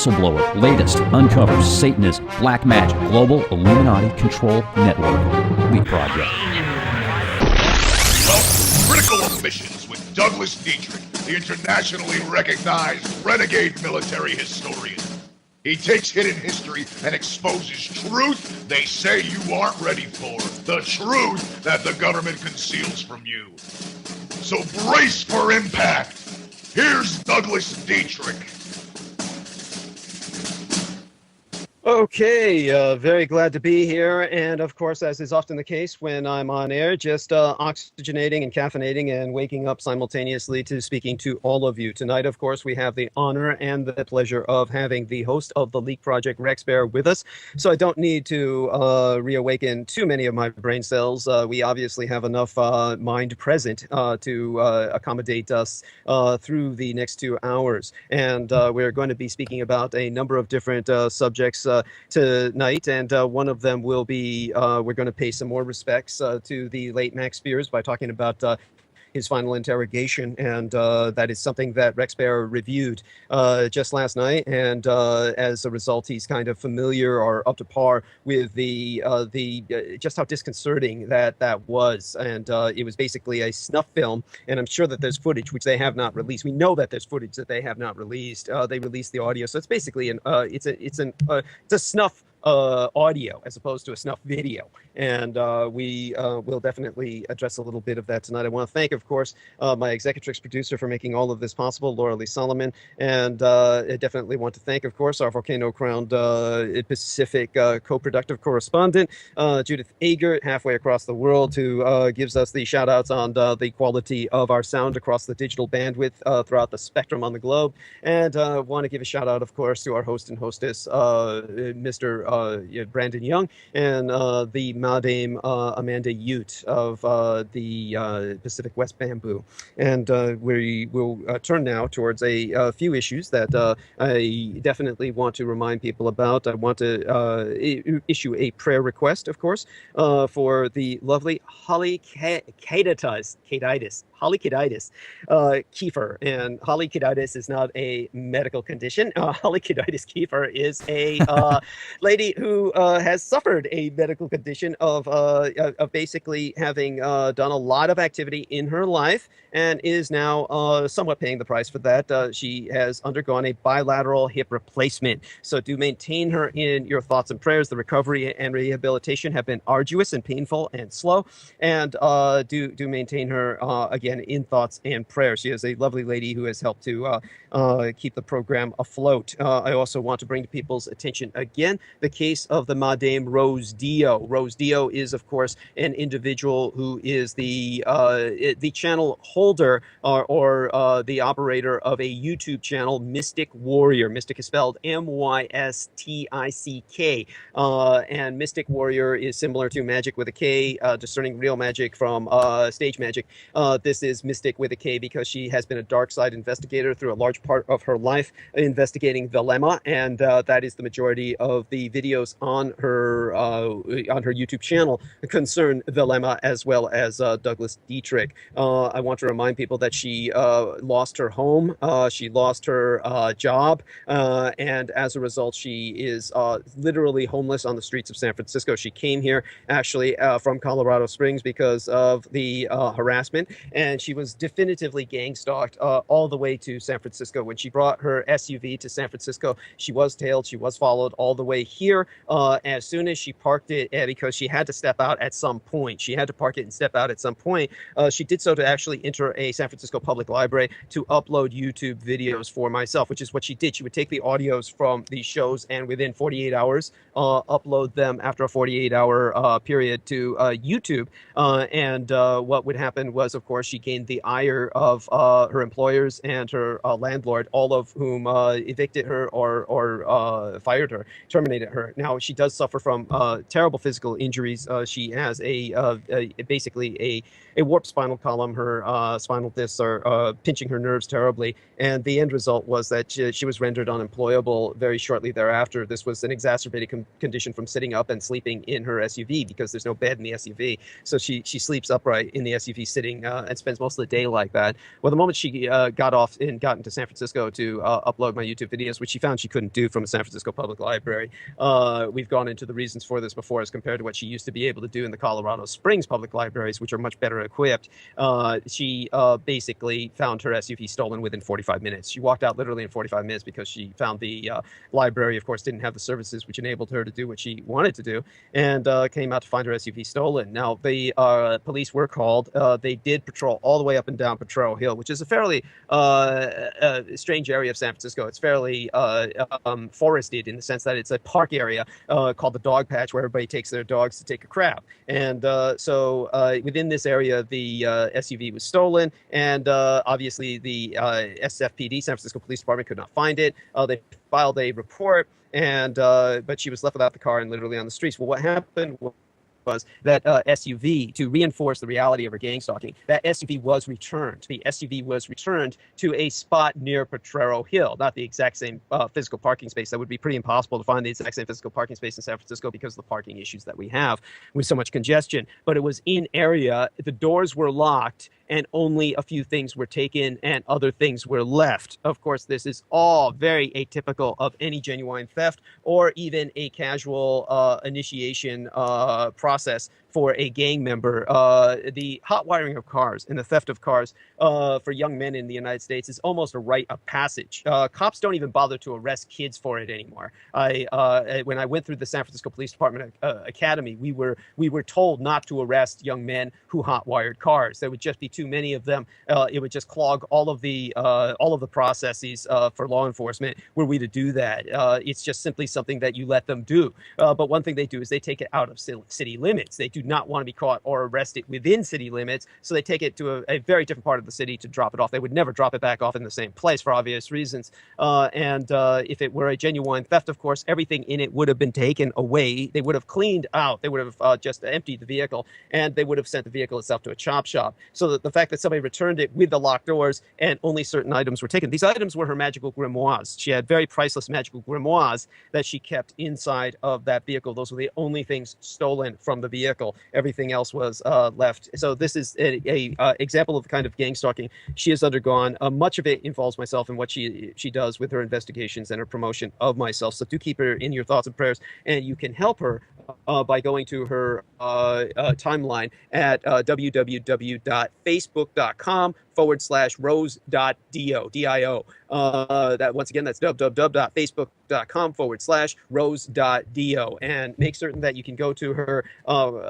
Whistleblower, latest, uncovers Satanism, black magic, global Illuminati control network. Leak project. Well, critical omissions with Douglas Dietrich, the internationally recognized renegade military historian. He takes hidden history and exposes truth they say you aren't ready for. The truth that the government conceals from you. So brace for impact. Here's Douglas Dietrich. Okay, very glad to be here, and of course, as is often the case when I'm on air, just oxygenating and caffeinating and waking up simultaneously to speaking to all of you. Tonight, of course, we have the honor and the pleasure of having the host of the Leak Project, Rex Bear, with us, so I don't need to reawaken too many of my brain cells. We obviously have enough mind present to accommodate us through the next 2 hours, and we're going to be speaking about a number of different subjects tonight, and one of them will be we're going to pay some more respects to the late Max Spears by talking about his final interrogation, and that is something that Rex Bear reviewed just last night, and as a result, he's kind of familiar or up to par with the just how disconcerting that was, and it was basically a snuff film, and I'm sure that there's footage which they have not released. We know that there's footage that they have not released. They released the audio, so it's basically it's a snuff audio as opposed to a snuff video, and we will definitely address a little bit of that tonight. I want to thank, of course, my executrix producer for making all of this possible, Laura Lee Solomon, and I definitely want to thank, of course, our volcano-crowned Pacific co-productive correspondent, Judith Agert, halfway across the world, who gives us the shout-outs on the quality of our sound across the digital bandwidth throughout the spectrum on the globe, and want to give a shout-out, of course, to our host and hostess, Mr. Brandon Young, and the Madame Amanda Ute of the Pacific West Bamboo. And we will turn now towards a few issues that I definitely want to remind people about. I want to issue a prayer request, of course, for the lovely Hollycaditis Kiefer. And Hollycaditis is not a medical condition. Hollycaditis Kiefer is a lady who has suffered a medical condition of basically having done a lot of activity in her life and is now somewhat paying the price for that. She has undergone a bilateral hip replacement. So do maintain her in your thoughts and prayers. The recovery and rehabilitation have been arduous and painful and slow. And do maintain her, again, in thoughts and prayers. She is a lovely lady who has helped to keep the program afloat. I also want to bring to people's attention again the case of the Madame Rose Dio. Rose Dio is, of course, an individual who is the channel holder or the operator of a YouTube channel, Mystic Warrior. Mystic is spelled M-Y-S-T-I-C-K. And Mystic Warrior is similar to Magick with a K, discerning real magic from stage magic. This is Mystic with a K because she has been a dark side investigator through a large part of her life, investigating the lemma, and that is the majority of the videos on her YouTube channel concern the lemma as well as Douglas Dietrich. I want to remind people that she lost her home, she lost her job, and as a result, she is literally homeless on the streets of San Francisco. She came here actually from Colorado Springs because of the harassment, and she was definitively gang stalked all the way to San Francisco. When she brought her SUV to San Francisco, she was tailed, she was followed all the way here. As soon as she parked it, because she had to step out at some point, she had to park it and step out at some point, she did so to actually enter a San Francisco public library to upload YouTube videos for myself, which is what she did. She would take the audios from these shows and within 48 hours upload them after a 48-hour period to YouTube. And what would happen was, of course, she gained the ire of her employers and her landlord, all of whom evicted her or fired her, terminated her. Now, she does suffer from terrible physical injuries. She has basically a warped spinal column. Her spinal discs are pinching her nerves terribly, and the end result was that she was rendered unemployable very shortly thereafter. This was an exacerbated condition from sitting up and sleeping in her SUV because there's no bed in the SUV. So she sleeps upright in the SUV sitting, and spends most of the day like that. Well, the moment she got off and got into San Francisco to upload my YouTube videos, which she found she couldn't do from a San Francisco public library, we've gone into the reasons for this before as compared to what she used to be able to do in the Colorado Springs public libraries, which are much better equipped. She basically found her SUV stolen within 45 minutes. She walked out literally in 45 minutes because she found the library, of course, didn't have the services which enabled her to do what she wanted to do, and came out to find her SUV stolen. Now, the police were called. They did patrol all the way up and down Potrero Hill, which is a fairly strange area of San Francisco. It's fairly forested in the sense that it's a park area called the Dog Patch, where everybody takes their dogs to take a crap. And so within this area, the SUV was stolen, and obviously the SFPD, San Francisco Police Department, could not find it. They filed a report, and but she was left without the car and literally on the streets. Well, what happened was that SUV, to reinforce the reality of her gang stalking, that SUV was returned. The SUV was returned to a spot near Potrero Hill, not the exact same physical parking space. That would be pretty impossible to find the exact same physical parking space in San Francisco because of the parking issues that we have with so much congestion. But it was in area, the doors were locked, and only a few things were taken and other things were left. Of course, this is all very atypical of any genuine theft or even a casual initiation process for a gang member. The hot wiring of cars and the theft of cars for young men in the United States is almost a rite of passage. Cops don't even bother to arrest kids for it anymore. When I went through the San Francisco Police Department Academy, we were told not to arrest young men who hot wired cars. There would just be too many of them. It would just clog all of the processes for law enforcement were we to do that. It's just simply something that you let them do. But one thing they do is they take it out of city limits. They do not want to be caught or arrested within city limits, so they take it to a very different part of the city to drop it off. They would never drop it back off in the same place for obvious reasons. And if it were a genuine theft, of course, everything in it would have been taken away. They would have cleaned out. They would have just emptied the vehicle, and they would have sent the vehicle itself to a chop shop. So that the fact that somebody returned it with the locked doors and only certain items were taken. These items were her magical grimoires. She had very priceless magical grimoires that she kept inside of that vehicle. Those were the only things stolen from the vehicle. Everything else was left. So this is a example of the kind of gang stalking she has undergone. Much of it involves myself and what she does with her investigations and her promotion of myself. So do keep her in your thoughts and prayers, and you can help her by going to her timeline at www.facebook.com/rose.dio. That once again, that's www.facebook.com/rose.dio, and make certain that you can go to her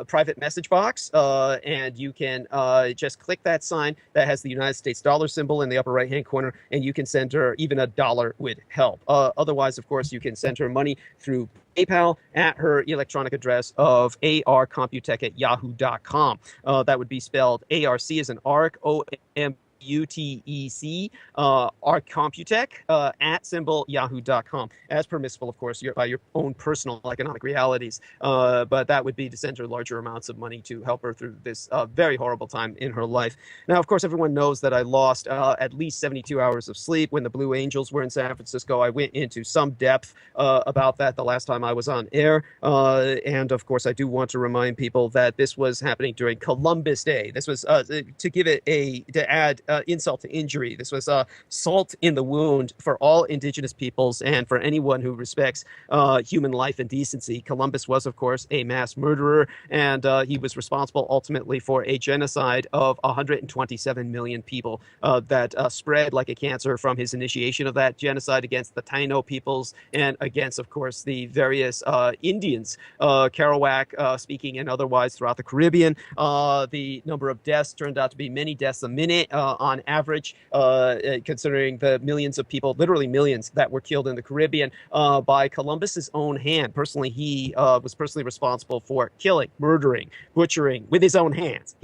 private message box, and you can just click that sign that has the United States dollar symbol in the upper right hand corner, and you can send her even $1 would help. Otherwise, of course, you can send her money through PayPal at her electronic address of arcomputec@yahoo.com. That would be spelled ARC as an ARC, OMPUTEC, arcomputec at symbol yahoo.com, as permissible, of course, by your own personal economic realities. But that would be to send her larger amounts of money to help her through this very horrible time in her life. Now, of course, everyone knows that I lost at least 72 hours of sleep when the Blue Angels were in San Francisco. I went into some depth about that the last time I was on air. And of course, I do want to remind people that this was happening during Columbus Day. This was to give it to add insult to injury. This was salt in the wound for all indigenous peoples and for anyone who respects human life and decency. Columbus was, of course, a mass murderer, and he was responsible ultimately for a genocide of 127 million people that spread like a cancer from his initiation of that genocide against the Taino peoples and against, of course, the various Indians, Kerouac speaking and otherwise throughout the Caribbean. The number of deaths turned out to be many deaths a minute on average, considering the millions of people, literally millions, that were killed in the Caribbean by Columbus's own hand. Personally, he was personally responsible for killing, murdering, butchering with his own hands,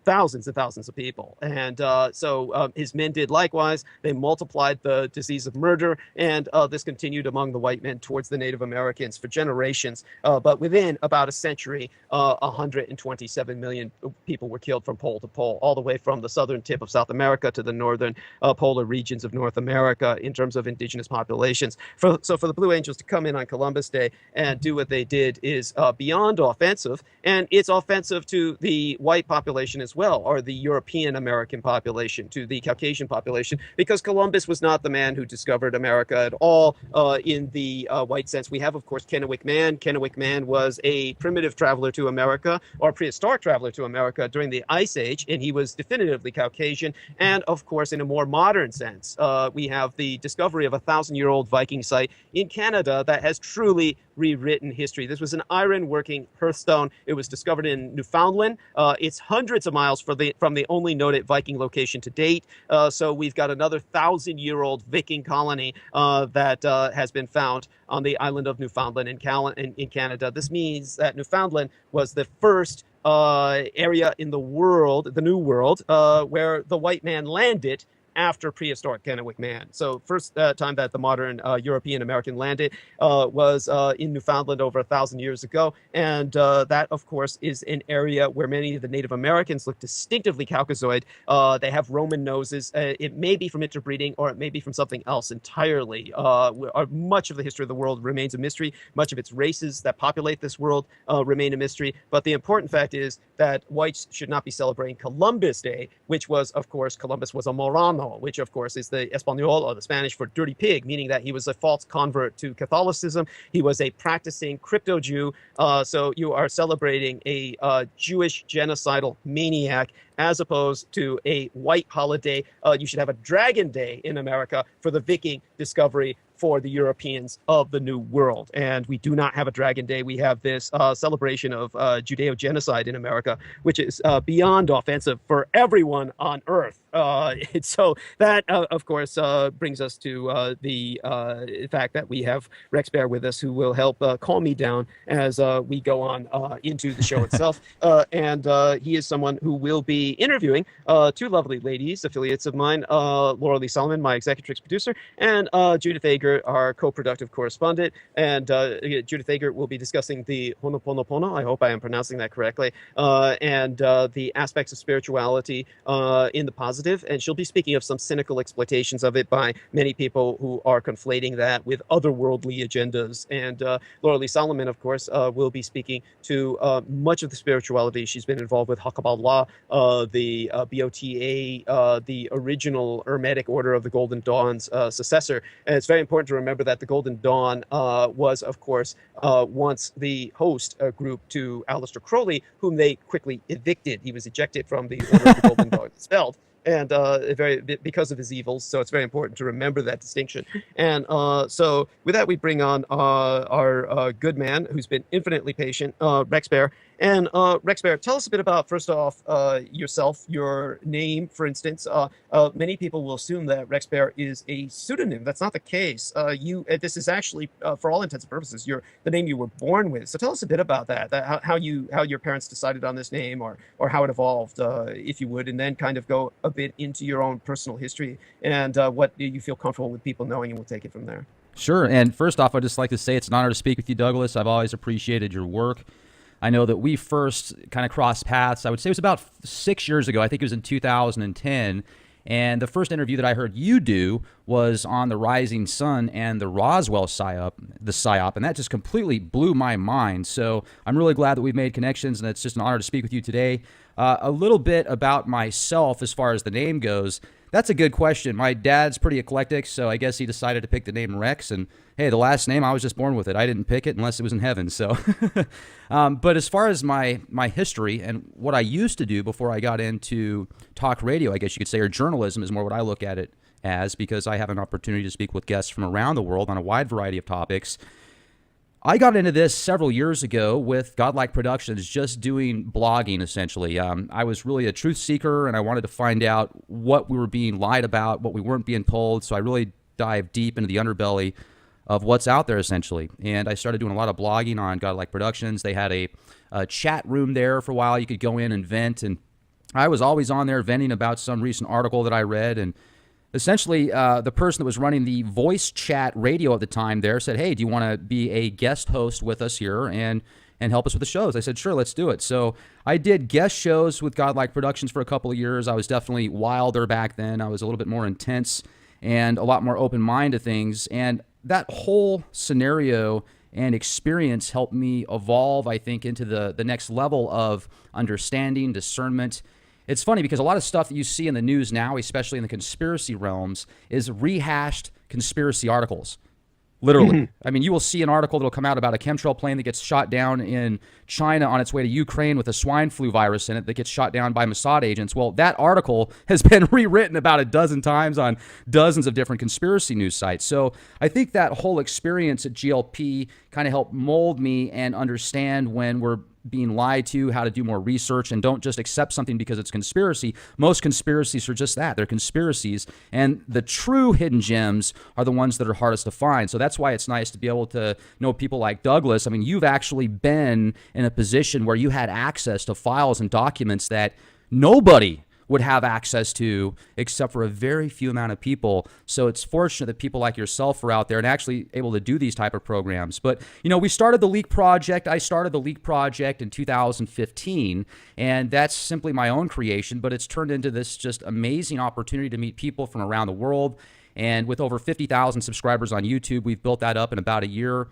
thousands and thousands of people. And so his men did likewise. They multiplied the disease of murder, and this continued among the white men towards the Native Americans for generations. But within about a century, 127 million people were killed from pole to pole, all the way from the southern tip of South America to the northern polar regions of North America in terms of indigenous populations. So for the Blue Angels to come in on Columbus Day and do what they did is beyond offensive, and it's offensive to the white population as well are the European American population to the Caucasian population, because Columbus was not the man who discovered America at all in the white sense. We have, of course, Kennewick Man. Kennewick Man was a primitive traveler to America, or prehistoric traveler to America during the Ice Age, and he was definitively Caucasian. And of course, in a more modern sense, we have the discovery of a 1,000-year-old Viking site in Canada that has truly rewritten history. This was an iron-working hearthstone. It was discovered in Newfoundland. It's hundreds of miles from the only noted Viking location to date. So we've got another 1,000-year-old Viking colony that has been found on the island of Newfoundland in Canada. This means that Newfoundland was the first area in the world, the New World, where the white man landed after prehistoric Kennewick Man. So first time that the modern European American landed was in Newfoundland over 1,000 years ago. And that, of course, is an area where many of the Native Americans look distinctively Caucasoid. They have Roman noses. It may be from interbreeding, or it may be from something else entirely. Much of the history of the world remains a mystery. Much of its races that populate this world remain a mystery. But the important fact is that whites should not be celebrating Columbus Day, which was, of course, Columbus was a Morano, which of course is the Espanol, or the Spanish for dirty pig, meaning that he was a false convert to Catholicism. He was a practicing crypto Jew. So you are celebrating a Jewish genocidal maniac as opposed to a white holiday. You should have a Dragon Day in America for the Viking discovery for the Europeans of the New World. And we do not have a Dragon Day. We have this celebration of Judeo-genocide in America, which is beyond offensive for everyone on Earth. So that, of course, brings us to the fact that we have Rex Bear with us, who will help calm me down as we go on into the show itself. And he is someone who will be interviewing two lovely ladies, affiliates of mine, Laura Lee Solomon, my executrix producer, and Judith Ager, our co-productive correspondent. And Judith Ager will be discussing the Ho'oponopono, I hope I am pronouncing that correctly, and the aspects of spirituality in the positive. And she'll be speaking of some cynical exploitations of it by many people who are conflating that with otherworldly agendas. And Laura Lee Solomon, of course, will be speaking to much of the spirituality. She's been involved with Hakabballah, the BOTA, the original Hermetic Order of the Golden Dawn's successor. And it's very important to remember that the Golden Dawn was, of course, once the host group to Aleister Crowley, whom they quickly evicted. He was ejected from the Order of the Golden Dawn, expelled. And because of his evils. So it's very important to remember that distinction. And so with that, we bring on our good man who's been infinitely patient, Rex Bear. And Rex Bear, tell us a bit about, first off, yourself, your name, for instance. Many people will assume that Rex Bear is a pseudonym. That's not the case. This is actually, for all intents and purposes, the name you were born with. So tell us a bit about that, how your parents decided on this name, or how it evolved, if you would, and then kind of go a bit into your own personal history and what you feel comfortable with people knowing, and we'll take it from there. Sure. And first off, I'd just like to say it's an honor to speak with you, Douglas. I've always appreciated your work. I know that we first kind of crossed paths, I would say it was about 6 years ago. I think it was in 2010. And the first interview that I heard you do was on the Rising Sun and the Roswell psyop, and that just completely blew my mind. So I'm really glad that we've made connections, and it's just an honor to speak with you today. A little bit about myself as far as the name goes. That's a good question. My dad's pretty eclectic, so I guess he decided to pick the name Rex, and hey, the last name, I was just born with it. I didn't pick it unless it was in heaven. So, but as far as my history and what I used to do before I got into talk radio, I guess you could say, or journalism is more what I look at it as, because I have an opportunity to speak with guests from around the world on a wide variety of topics. I got into this several years ago with Godlike Productions, just doing blogging, essentially. I was really a truth seeker, and I wanted to find out what we were being lied about, what we weren't being told, so I really dived deep into the underbelly of what's out there, essentially. And I started doing a lot of blogging on Godlike Productions. They had a chat room there for a while. You could go in and vent, and I was always on there venting about some recent article that I read, and essentially, the person that was running the voice chat radio at the time there said, hey, do you want to be a guest host with us here and help us with the shows? I said, sure, let's do it. So I did guest shows with Godlike Productions for a couple of years. I was definitely wilder back then. I was a little bit more intense and a lot more open-minded to things. And that whole scenario and experience helped me evolve, I think, into the next level of understanding, discernment, it's funny because a lot of stuff that you see in the news now, especially in the conspiracy realms, is rehashed conspiracy articles. Literally. I mean, you will see an article that'll come out about a chemtrail plane that gets shot down in China on its way to Ukraine with a swine flu virus in it that gets shot down by Mossad agents. Well, that article has been rewritten about a dozen times on dozens of different conspiracy news sites. So I think that whole experience at GLP kind of helped mold me and understand when we're being lied to, how to do more research, and don't just accept something because it's conspiracy. Most conspiracies are just that. They're conspiracies. And the true hidden gems are the ones that are hardest to find. So that's why it's nice to be able to know people like Douglas. I mean, you've actually been in a position where you had access to files and documents that nobody would have access to except for a very few amount of people. So it's fortunate that people like yourself are out there and actually able to do these type of programs. But, you know, we started the Leak Project. I started the Leak Project in 2015, and that's simply my own creation, but it's turned into this just amazing opportunity to meet people from around the world. And with over 50,000 subscribers on YouTube, we've built that up in about a year.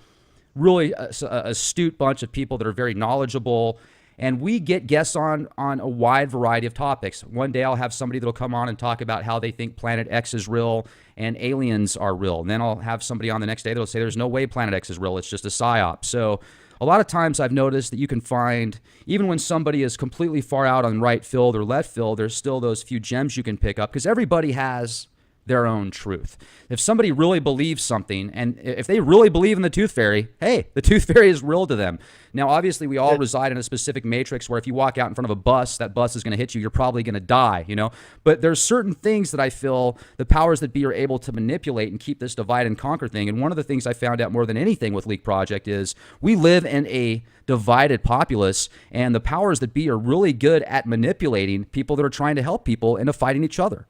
Really astute bunch of people that are very knowledgeable. And we get guests on a wide variety of topics. One day I'll have somebody that'll come on and talk about how they think Planet X is real and aliens are real. And then I'll have somebody on the next day that'll say there's no way Planet X is real. It's just a psyop. So a lot of times I've noticed that you can find, even when somebody is completely far out on right field or left field, there's still those few gems you can pick up because everybody has their own truth. If somebody really believes something, and if they really believe in the tooth fairy, hey, the tooth fairy is real to them. Now, obviously, we all reside in a specific matrix where if you walk out in front of a bus, that bus is going to hit you. You're probably going to die, you know? But there's certain things that I feel the powers that be are able to manipulate and keep this divide and conquer thing. And one of the things I found out more than anything with Leak Project is we live in a divided populace, and the powers that be are really good at manipulating people that are trying to help people into fighting each other.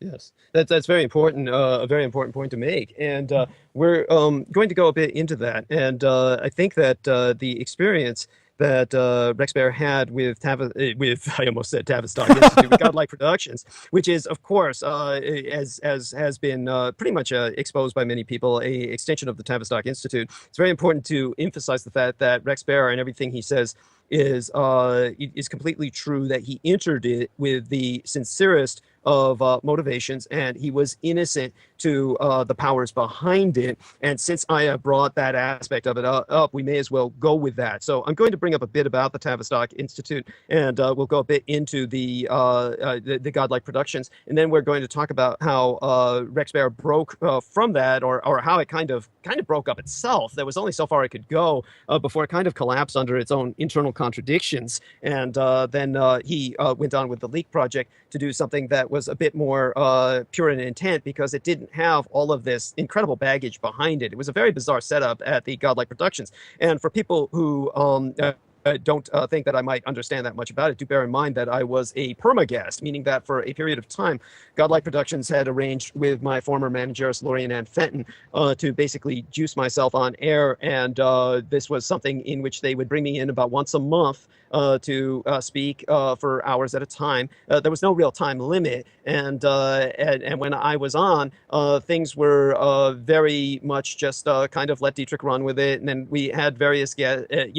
Yes, that's very important, a very important point to make. And we're going to go a bit into that. And I think that the experience that Rex Bear had with I almost said Tavistock Institute, with Godlike Productions, which is, of course, as has been pretty much exposed by many people, a extension of the Tavistock Institute. It's very important to emphasize the fact that Rex Bear and everything he says is completely true, that he entered it with the sincerest of motivations, and he was innocent to the powers behind it. And since I have brought that aspect of it up, we may as well go with that. So I'm going to bring up a bit about the Tavistock Institute, and we'll go a bit into the Godlike Productions, and then we're going to talk about how Rex Bear broke from that, or how it kind of broke up itself. There was only so far it could go before it kind of collapsed under its own internal contradictions. And then he went on with the Leak Project to do something that was a bit more pure in intent, because it didn't have all of this incredible baggage behind it. It was a very bizarre setup at the Godlike Productions. And for people who don't think that I might understand that much about it, do bear in mind that I was a perma-guest, meaning that for a period of time, Godlike Productions had arranged with my former manageress, Lorian Ann Fenton, to basically juice myself on air. And this was something in which they would bring me in about once a month to speak for hours at a time. There was no real time limit, and when I was on, things were very much just kind of let Dietrich run with it, and then we had various I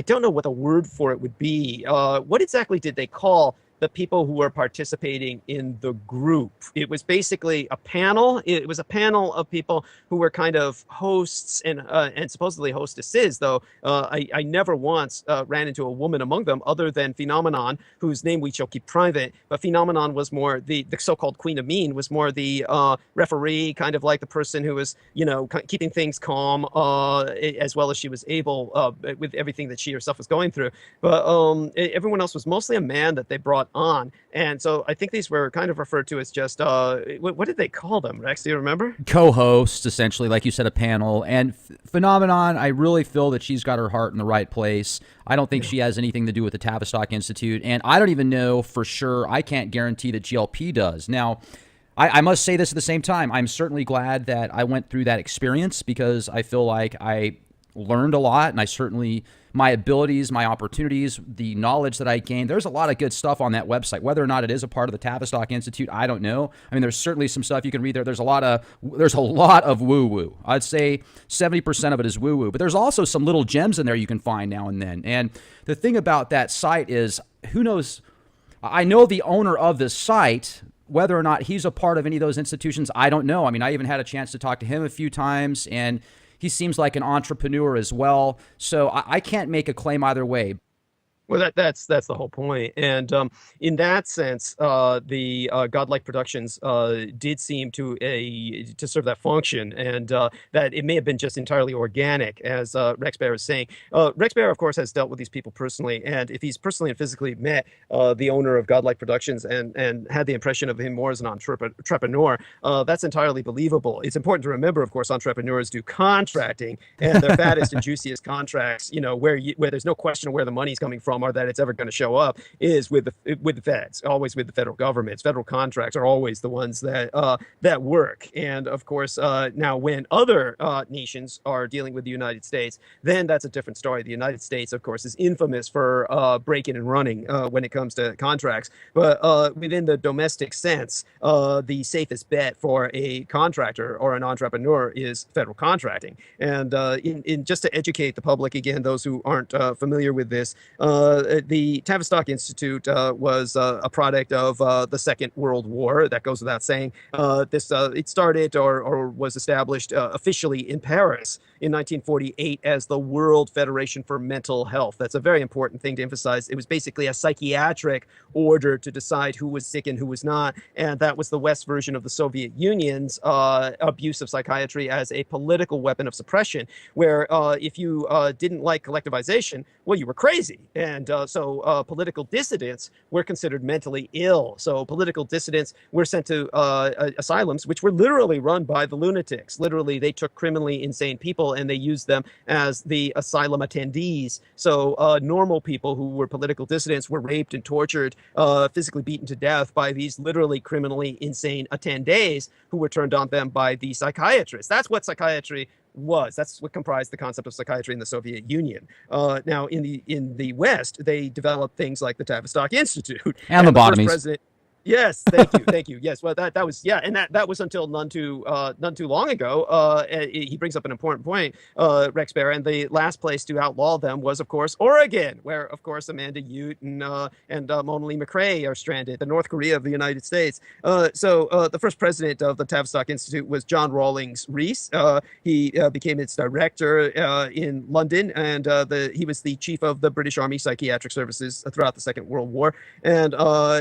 don't know what the word for it would be. What exactly did they call the people who were participating in the group? It was basically a panel. It was a panel of people who were kind of hosts and supposedly hostesses, though I never once ran into a woman among them other than Phenomenon, whose name we shall keep private. But Phenomenon was more the so-called Queen of Mean, was more the referee, kind of like the person who was, keeping things calm as well as she was able with everything that she herself was going through. But everyone else was mostly a man that they brought on. And so I think these were kind of referred to as just, what did they call them, Rex? Do you remember? Co-hosts, essentially, like you said, a panel. And Phenomenon, I really feel that she's got her heart in the right place. I don't think she has anything to do with the Tavistock Institute. And I don't even know for sure. I can't guarantee that GLP does. Now, I must say this at the same time. I'm certainly glad that I went through that experience, because I feel like I learned a lot, and I certainly, my abilities, my opportunities, the knowledge that I gained, there's a lot of good stuff on that website. Whether or not it is a part of the Tavistock Institute, I don't know. I mean, there's certainly some stuff you can read there. There's a lot of woo-woo. I'd say 70% of it is woo-woo, but there's also some little gems in there you can find now and then. And the thing about that site is, who knows, I know the owner of this site. Whether or not he's a part of any of those institutions, I don't know. I mean, I even had a chance to talk to him a few times, and he seems like an entrepreneur as well. So I can't make a claim either way. Well, that's the whole point. And in that sense, the Godlike Productions did seem to serve that function, and that it may have been just entirely organic, as Rex Bear is saying. Rex Bear, of course, has dealt with these people personally, and if he's personally and physically met the owner of Godlike Productions and had the impression of him more as an entrepreneur, that's entirely believable. It's important to remember, of course, entrepreneurs do contracting, and their fattest and juiciest contracts, where there's no question of where the money's coming from, or that it's ever going to show up, is with the feds, always with the federal governments. Federal contracts are always the ones that work. And of course, now when other nations are dealing with the United States, then that's a different story. The United States, of course, is infamous for breaking and running when it comes to contracts. But within the domestic sense, the safest bet for a contractor or an entrepreneur is federal contracting. And in just to educate the public again, those who aren't familiar with this, the Tavistock Institute was a product of the Second World War. That goes without saying. It started or was established officially in Paris in 1948 as the World Federation for Mental Health. That's a very important thing to emphasize. It was basically a psychiatric order to decide who was sick and who was not, and that was the West version of the Soviet Union's abuse of psychiatry as a political weapon of suppression, where if you didn't like collectivization, well, you were crazy. And so political dissidents were considered mentally ill. So political dissidents were sent to asylums, which were literally run by the lunatics. Literally, they took criminally insane people and they used them as the asylum attendees. So normal people who were political dissidents were raped and tortured, physically beaten to death by these literally criminally insane attendees who were turned on them by the psychiatrists. That's what psychiatry was. That's what comprised the concept of psychiatry in the Soviet Union. Now, in the West, they developed things like the Tavistock Institute and lobotomies. Yes, thank you. Yes, well, that was, yeah, and that was until none too long ago. He brings up an important point, Rex Bear, and the last place to outlaw them was, of course, Oregon, where, of course, Amanda Ute and Mona Lee McRae are stranded, the North Korea of the United States. So the first president of the Tavistock Institute was John Rawlings Rees. He became its director in London, and he was the chief of the British Army Psychiatric Services throughout the Second World War, and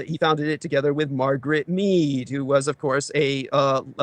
he founded it together with Margaret Mead, who was, of course, a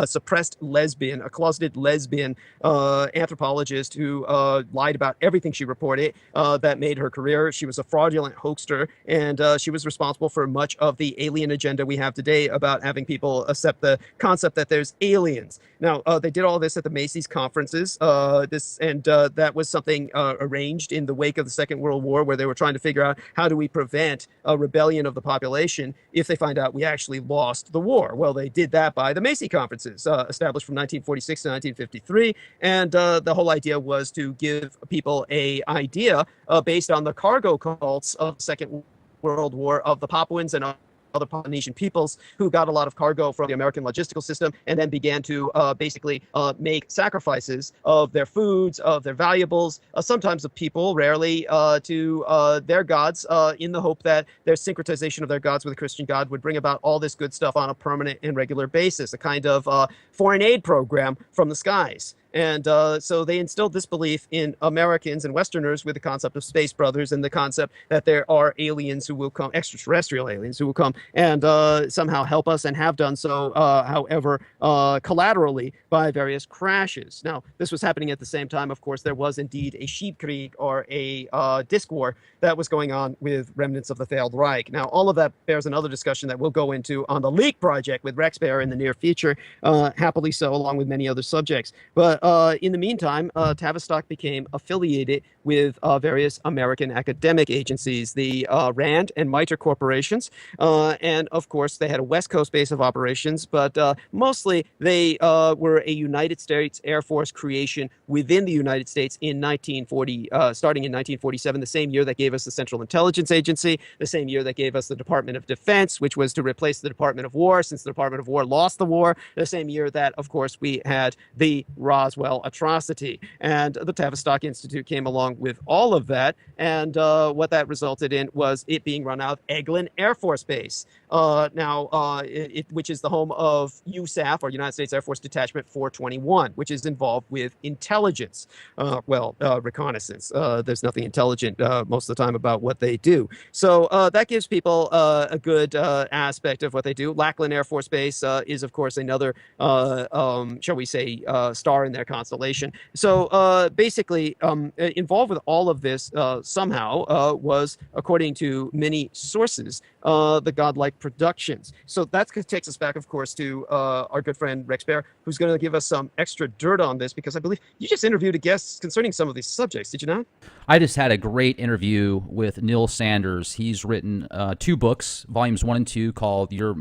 suppressed lesbian, a closeted lesbian anthropologist who lied about everything she reported that made her career. She was a fraudulent hoaxer, and she was responsible for much of the alien agenda we have today about having people accept the concept that there's aliens. Now, they did all this at the Macy's conferences, that was something arranged in the wake of the Second World War, where they were trying to figure out how do we prevent a rebellion of the population if they find out we actually lost the war. Well, they did that by the Macy conferences, established from 1946 to 1953, and the whole idea was to give people a idea based on the cargo cults of the Second World War of the Papuans and other Polynesian peoples who got a lot of cargo from the American logistical system and then began to basically make sacrifices of their foods, of their valuables, sometimes of people, rarely to their gods, in the hope that their syncretization of their gods with a Christian God would bring about all this good stuff on a permanent and regular basis, a kind of foreign aid program from the skies. And so they instilled this belief in Americans and Westerners with the concept of space brothers and the concept that there are aliens who will come, extraterrestrial aliens who will come and somehow help us and have done so, however, collaterally by various crashes. Now, this was happening at the same time, of course, there was indeed a Sheepkrieg or a disc war that was going on with remnants of the failed Reich. Now, all of that bears another discussion that we'll go into on the Leak Project with Rex Bear in the near future, happily so, along with many other subjects. But in the meantime, Tavistock became affiliated with various American academic agencies, the Rand and Mitre corporations, and of course they had a West Coast base of operations, but mostly they were a United States Air Force creation within the United States in 1940, starting in 1947, the same year that gave us the Central Intelligence Agency, the same year that gave us the Department of Defense, which was to replace the Department of War since the Department of War lost the war, the same year that, of course, we had the Roswell atrocity. And the Tavistock Institute came along with all of that, and what that resulted in was it being run out of Eglin Air Force Base, which is the home of USAF, or United States Air Force Detachment 421, which is involved with intelligence, reconnaissance. There's nothing intelligent most of the time about what they do. So that gives people a good aspect of what they do. Lackland Air Force Base is, of course, another, shall we say, star in their constellation. So basically, involved with all of this somehow was, according to many sources, the Godlike Productions. So that takes us back, of course, to our good friend Rex Bear, who's going to give us some extra dirt on this, because I believe you just interviewed a guest concerning some of these subjects, did you not? I just had a great interview with Neil Sanders. He's written 2 books, volumes 1 and 2, called Your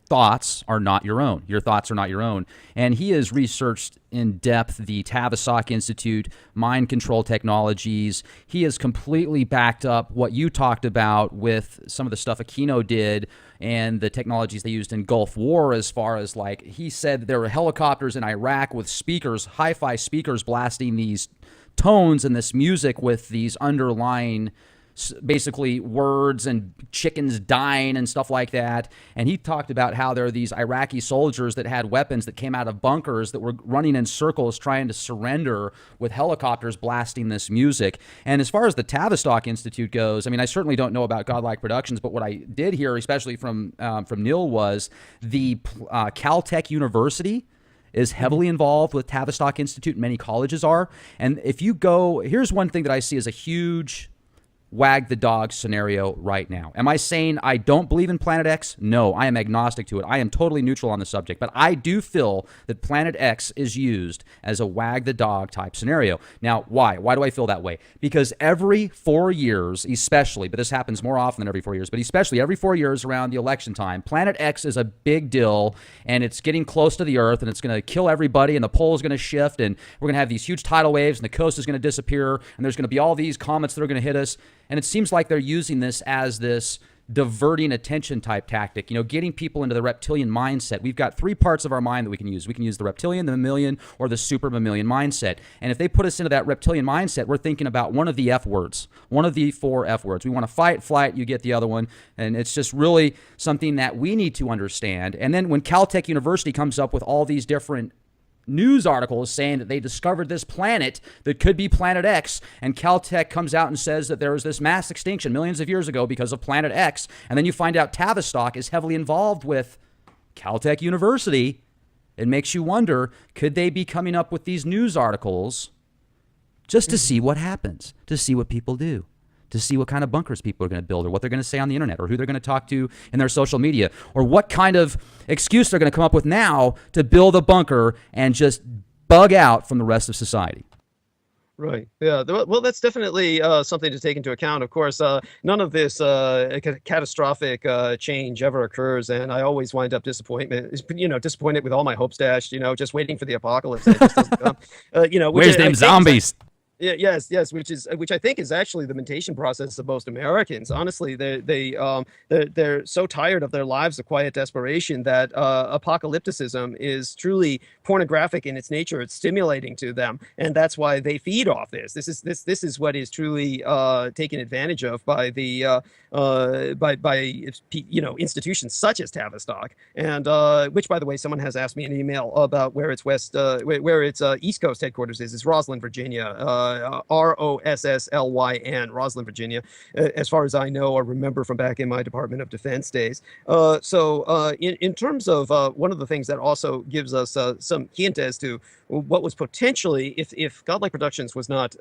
Thoughts Are Not Your Own. Your Thoughts Are Not Your Own. And he has researched in depth the Tavistock Institute, mind control technologies. He has completely backed up what you talked about with some of the stuff Aquino did and the technologies they used in Gulf War, as far as, like, he said there were helicopters in Iraq with speakers, hi-fi speakers, blasting these tones and this music with these underlying basically words and chickens dying and stuff like that. And he talked about how there are these Iraqi soldiers that had weapons that came out of bunkers that were running in circles trying to surrender with helicopters blasting this music. And as far as the Tavistock Institute goes, I mean, I certainly don't know about Godlike Productions, but what I did hear, especially from Neil, was the Caltech University is heavily involved with Tavistock Institute. Many colleges are. And if you go, here's one thing that I see as a huge wag the dog scenario right now. Am I saying I don't believe in Planet X? No, I am agnostic to it. I am totally neutral on the subject, but I do feel that Planet X is used as a wag the dog type scenario. Now, why? Why do I feel that way? Because every 4 years, especially, but this happens more often than every 4 years, but especially every 4 years around the election time, Planet X is a big deal, and it's getting close to the Earth, and it's going to kill everybody, and the pole is going to shift, and we're going to have these huge tidal waves, and the coast is going to disappear, and there's going to be all these comets that are going to hit us. And it seems like they're using this as this diverting attention type tactic, getting people into the reptilian mindset. We've got 3 parts of our mind that we can use. We can use the reptilian, the mammalian, or the super mammalian mindset. And if they put us into that reptilian mindset, we're thinking about one of the F words, one of the 4 F words. We want to fight, flight, you get the other one. And it's just really something that we need to understand. And then when Caltech University comes up with all these different news articles saying that they discovered this planet that could be Planet X, and Caltech comes out and says that there was this mass extinction millions of years ago because of Planet X, and then you find out Tavistock is heavily involved with Caltech University, it makes you wonder, could they be coming up with these news articles just to see what happens, to see what people do, to see what kind of bunkers people are going to build, or what they're going to say on the internet, or who they're going to talk to in their social media, or what kind of excuse they're going to come up with now to build a bunker and just bug out from the rest of society. Right. Yeah. Well, that's definitely something to take into account. Of course, none of this catastrophic change ever occurs, and I always wind up disappointed with all my hopes dashed. Just waiting for the apocalypse. And it just doesn't come. Where's them zombies? Yeah, yes, which I think is actually the mentation process of most Americans. Honestly, they're so tired of their lives of quiet desperation that apocalypticism is truly pornographic in its nature. It's stimulating to them, and that's why they feed off this. This is what is truly taken advantage of by the institutions such as Tavistock, and which, by the way, someone has asked me an email about where its East Coast headquarters is. It's Roslyn, Virginia. Rosslyn, Roslyn, Virginia, as far as I know or remember from back in my Department of Defense days. So in terms of one of the things that also gives us some hint as to what was potentially, if Godlike Productions was not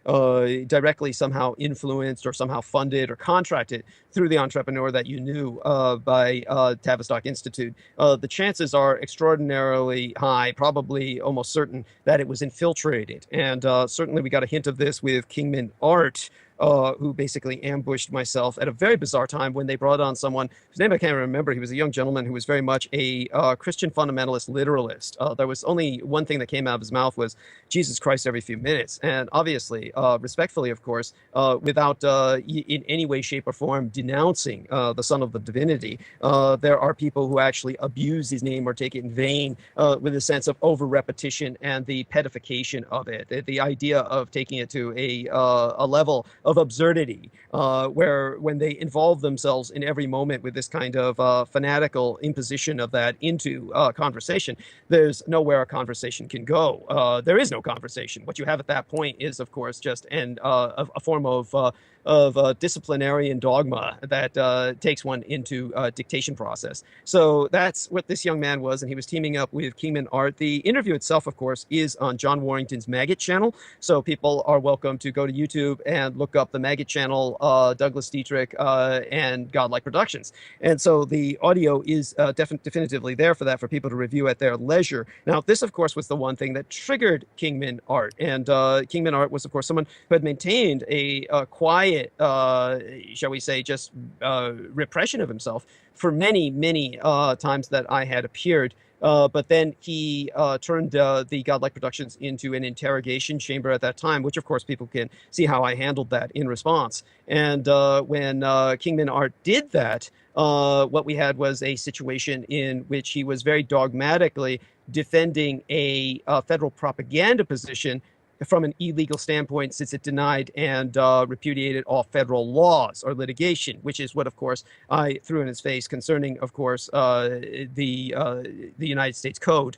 directly somehow influenced or somehow funded or contracted through the entrepreneur that you knew by Tavistock Institute, the chances are extraordinarily high, probably almost certain, that it was infiltrated. And certainly we got a hint of this with Kingman Art, who basically ambushed myself at a very bizarre time when they brought on someone whose name I can't remember. He was a young gentleman who was very much a Christian fundamentalist literalist. There was only one thing that came out of his mouth was Jesus Christ every few minutes. And obviously, respectfully, of course, without in any way, shape, or form denouncing the Son of the Divinity, there are people who actually abuse his name or take it in vain with a sense of over repetition and the pedification of it. The idea of taking it to a level of absurdity, where when they involve themselves in every moment with this kind of fanatical imposition of that into conversation, there's nowhere a conversation can go. There is no conversation. What you have at that point is, of course, just a form of disciplinarian dogma that takes one into a dictation process. So that's what this young man was, and he was teaming up with Kingman Art. The interview itself, of course, is on John Warrington's Magick channel, so people are welcome to go to YouTube and look up the Magick channel, Douglas Dietrich, and Godlike Productions. And so the audio is definitively there for that, for people to review at their leisure. Now, this, of course, was the one thing that triggered Kingman Art. And Kingman Art was, of course, someone who had maintained a quiet, shall we say, just repression of himself for many, many times that I had appeared. But then he turned the Godlike Productions into an interrogation chamber at that time, which, of course, people can see how I handled that in response. And when Kingman Art did that, what we had was a situation in which he was very dogmatically defending a federal propaganda position from an illegal standpoint, since it denied and repudiated all federal laws or litigation, which is what, of course, I threw in his face concerning, of course, the United States Code,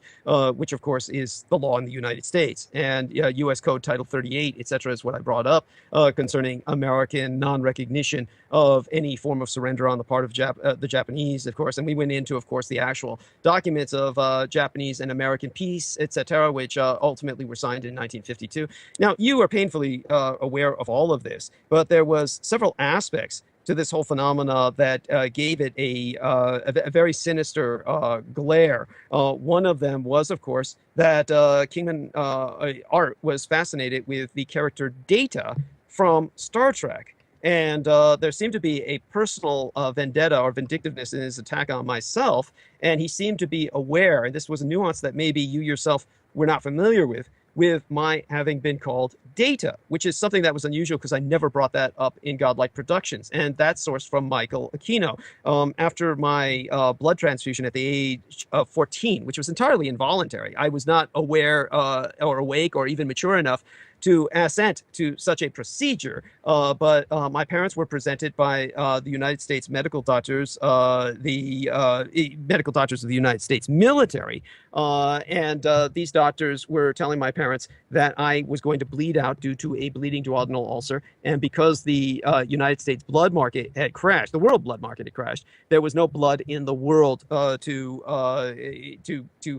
which, of course, is the law in the United States. And U.S. Code Title 38, etc., is what I brought up concerning American non-recognition of any form of surrender on the part of the Japanese, of course. And we went into, of course, the actual documents of Japanese and American peace, etc., which ultimately were signed in 1952. Now, you are painfully aware of all of this, but there was several aspects to this whole phenomena that gave it a very sinister glare. One of them was, of course, that Kingman Art was fascinated with the character Data from Star Trek. And there seemed to be a personal vendetta or vindictiveness in his attack on myself. And he seemed to be aware, and this was a nuance that maybe you yourself were not familiar with my having been called Data, which is something that was unusual because I never brought that up in Godlike Productions. And that's sourced from Michael Aquino. After my blood transfusion at the age of 14, which was entirely involuntary, I was not aware or awake or even mature enough to assent to such a procedure, but my parents were presented by the United States medical doctors, the medical doctors of the United States military, and these doctors were telling my parents that I was going to bleed out due to a bleeding duodenal ulcer, and because the United States blood market had crashed, the world blood market had crashed, there was no blood in the world to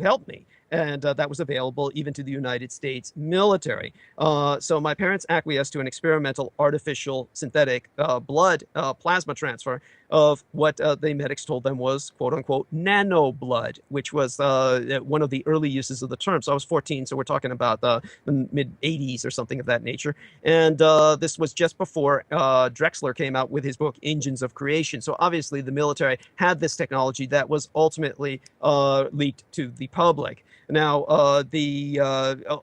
help me. And that was available even to the United States military. So my parents acquiesced to an experimental artificial synthetic blood plasma transfer of what the medics told them was, quote unquote, nano blood, which was one of the early uses of the term. So I was 14, so we're talking about the mid 80s or something of that nature. And this was just before Drexler came out with his book, Engines of Creation. So obviously the military had this technology that was ultimately leaked to the public. Now,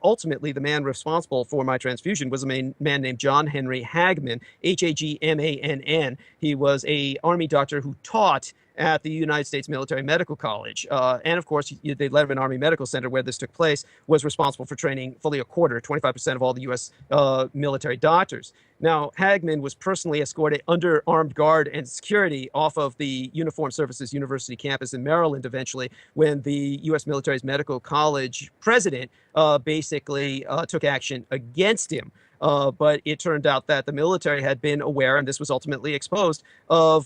ultimately, the man responsible for my transfusion was a man named John Henry Hagman, Hagmann. He was an Army doctor who taught at the United States Military Medical College. And of course, the Letterman Army Medical Center, where this took place, was responsible for training fully a quarter, 25% of all the U.S. Military doctors. Now, Hagman was personally escorted under armed guard and security off of the Uniformed Services University campus in Maryland eventually, when the U.S. Military's Medical College president basically took action against him. But it turned out that the military had been aware, and this was ultimately exposed, of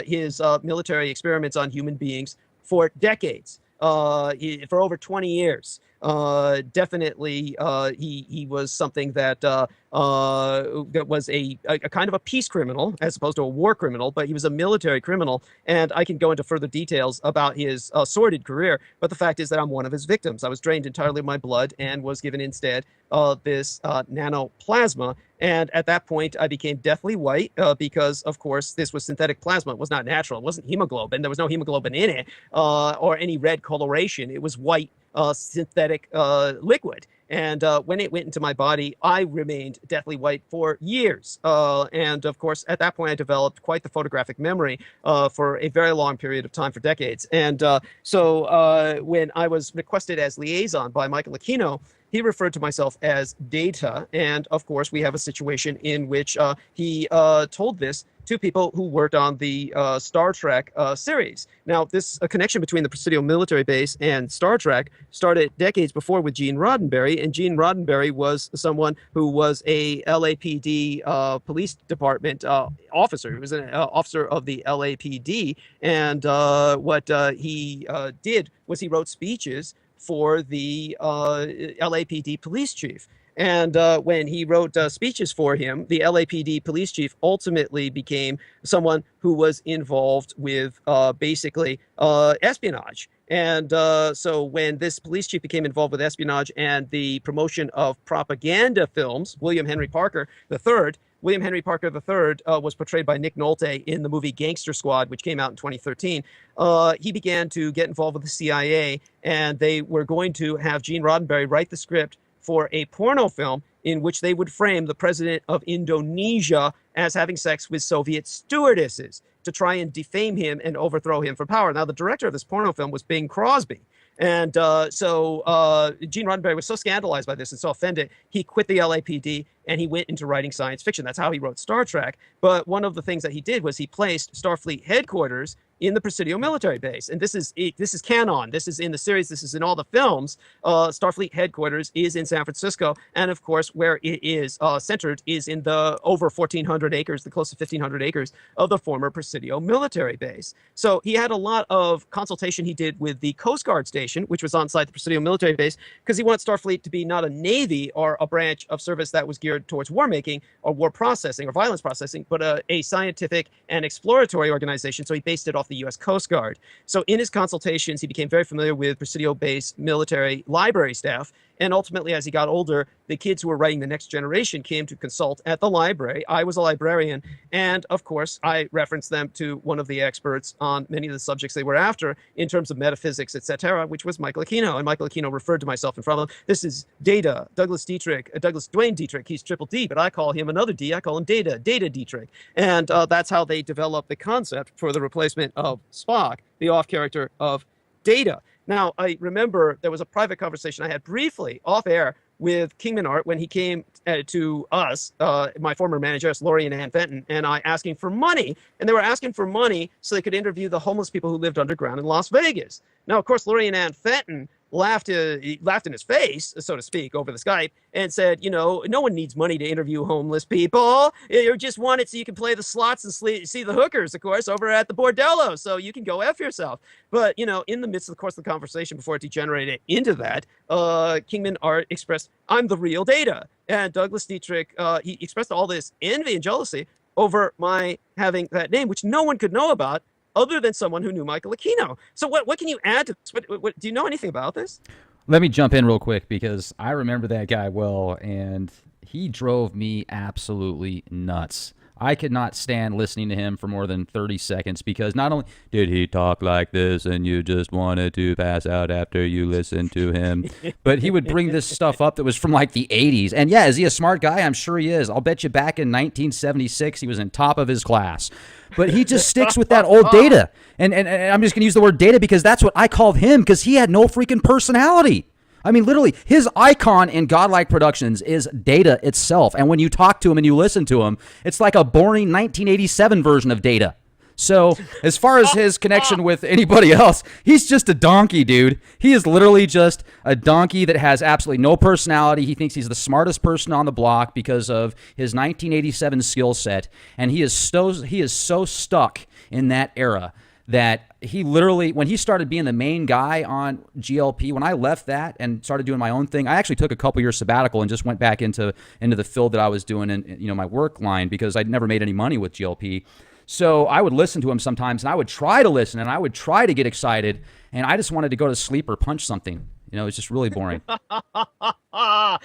his military experiments on human beings for decades, for over 20 years. definitely he was something that was a kind of a peace criminal as opposed to a war criminal, but he was a military criminal. And I can go into further details about his sordid career. But the fact is that I'm one of his victims. I was drained entirely of my blood and was given instead this nanoplasma. And at that point, I became deathly white because, of course, this was synthetic plasma. It was not natural. It wasn't hemoglobin. There was no hemoglobin in it or any red coloration. It was white synthetic liquid. And when it went into my body, I remained deathly white for years. And of course, at that point, I developed quite the photographic memory for a very long period of time, for decades. And so when I was requested as liaison by Michael Aquino, he referred to myself as Data. And of course, we have a situation in which he told this to people who worked on the Star Trek series. Now, this connection between the Presidio military base and Star Trek started decades before with Gene Roddenberry, and Gene Roddenberry was someone who was a LAPD police department officer. He was an officer of the LAPD, and what he did was he wrote speeches for the LAPD police chief. And when he wrote speeches for him, the LAPD police chief ultimately became someone who was involved with basically espionage. And so when this police chief became involved with espionage and the promotion of propaganda films, William Henry Parker III was portrayed by Nick Nolte in the movie Gangster Squad, which came out in 2013. He began to get involved with the CIA, and they were going to have Gene Roddenberry write the script for a porno film in which they would frame the president of Indonesia as having sex with Soviet stewardesses to try and defame him and overthrow him for power. Now, the director of this porno film was Bing Crosby. And so Gene Roddenberry was so scandalized by this and so offended, he quit the LAPD and he went into writing science fiction. That's how he wrote Star Trek. But one of the things that he did was he placed Starfleet headquarters in the Presidio military base. And this is canon. This is in the series. This is in all the films. Starfleet headquarters is in San Francisco. And of course, where it is centered is in the over 1,400 acres, the close to 1,500 acres of the former Presidio military base. So he had a lot of consultation he did with the Coast Guard station, which was on site the Presidio military base, because he wanted Starfleet to be not a Navy or a branch of service that was geared towards war making or war processing or violence processing, but a scientific and exploratory organization. So he based it off the U.S. Coast Guard. So in his consultations, he became very familiar with Presidio-based military library staff. And ultimately, as he got older, the kids who were writing the next generation came to consult at the library. I was a librarian. And of course, I referenced them to one of the experts on many of the subjects they were after in terms of metaphysics, etc., which was Michael Aquino. And Michael Aquino referred to myself in front of him. This is Data, Douglas Dwayne Dietrich. He's triple D, but I call him another D. I call him Data Dietrich. And that's how they developed the concept for the replacement of Spock, the off character of Data. Now, I remember there was a private conversation I had briefly off air with Kingman Art when he came to us, my former managers, Laurie and Ann Fenton, and I asking for money. And they were asking for money so they could interview the homeless people who lived underground in Las Vegas. Now, of course, Laurie and Ann Fenton laughed in his face, so to speak, over the Skype and said, you know, no one needs money to interview homeless people. You just want it so you can play the slots and see the hookers, of course, over at the bordello, so you can go F yourself. But, you know, in the midst of the course of the conversation, before it degenerated into that, Kingman Art expressed, I'm the real Data. And Douglas Dietrich, he expressed all this envy and jealousy over my having that name, which no one could know about other than someone who knew Michael Aquino. So what can you add to this? What, do you know anything about this? Let me jump in real quick because I remember that guy well, and he drove me absolutely nuts. I could not stand listening to him for more than 30 seconds because not only did he talk like this and you just wanted to pass out after you listened to him, but he would bring this stuff up that was from like the 80s. And yeah, is he a smart guy? I'm sure he is. I'll bet you back in 1976 he was in top of his class. But he just sticks with that old Data. And I'm just going to use the word Data because that's what I called him because he had no freaking personality. I mean, literally, his icon in Godlike Productions is Data itself. And when you talk to him and you listen to him, it's like a boring 1987 version of Data. So as far as his connection with anybody else, he's just a donkey, dude. He is literally just a donkey that has absolutely no personality. He thinks he's the smartest person on the block because of his 1987 skill set. And he is so stuck in that era that he literally, when he started being the main guy on GLP, when I left that and started doing my own thing, I actually took a couple years sabbatical and just went back into the field that I was doing in, my work line, because I'd never made any money with GLP. So I would listen to him sometimes, and I would try to listen, and I would try to get excited, and I just wanted to go to sleep or punch something. It's just really boring. I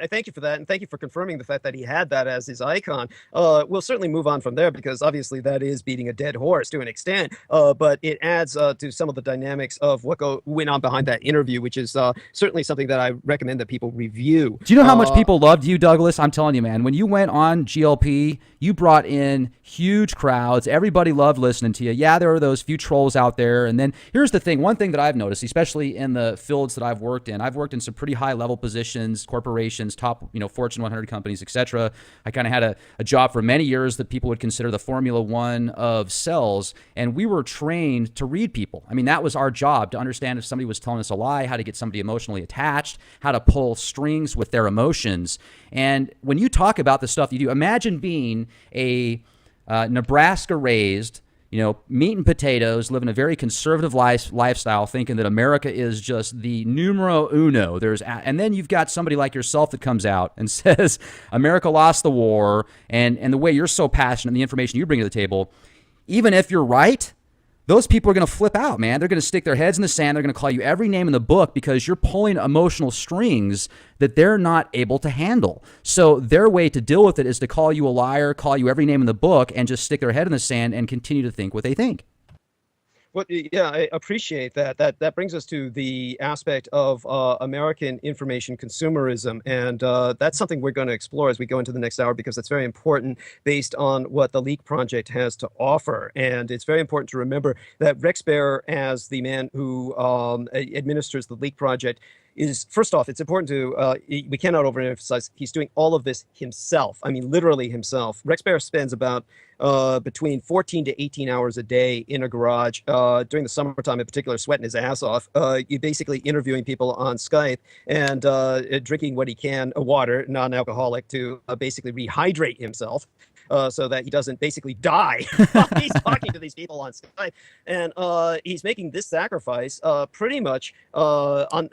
thank you for that, and thank you for confirming the fact that he had that as his icon. We'll certainly move on from there, because obviously that is beating a dead horse to an extent, but it adds to some of the dynamics of what went on behind that interview, which is certainly something that I recommend that people review. Do you know how much people loved you, Douglas? I'm telling you, man, when you went on GLP, you brought in huge crowds. Everybody loved listening to you. Yeah, there were those few trolls out there. And then here's the thing. One thing that I've noticed, especially in the fields that I've worked in some pretty high level positions, corporations, top, Fortune 100 companies, etc. I kind of had a job for many years that people would consider the Formula One of sales. And we were trained to read people. I mean, that was our job, to understand if somebody was telling us a lie, how to get somebody emotionally attached, how to pull strings with their emotions. And when you talk about the stuff you do, imagine being a Nebraska raised, meat and potatoes, living a very conservative lifestyle, thinking that America is just the numero uno. And then you've got somebody like yourself that comes out and says America lost the war, and the way you're so passionate and the information you bring to the table, even if you're right, those people are going to flip out, man. They're going to stick their heads in the sand. They're going to call you every name in the book, because you're pulling emotional strings that they're not able to handle. So their way to deal with it is to call you a liar, call you every name in the book, and just stick their head in the sand and continue to think what they think. Well, yeah, I appreciate that. That brings us to the aspect of American information consumerism, and that's something we're going to explore as we go into the next hour, because it's very important based on what the Leak Project has to offer. And it's very important to remember that Rex Bear, as the man who administers the Leak Project, is, first off, it's important to, we cannot overemphasize, he's doing all of this himself. I mean, literally himself. Rex Bear spends about between 14 to 18 hours a day in a garage, during the summertime in particular, sweating his ass off, basically interviewing people on Skype and drinking what he can, water, non-alcoholic, to basically rehydrate himself. So that he doesn't basically die while he's talking to these people on Skype. And he's making this sacrifice pretty much on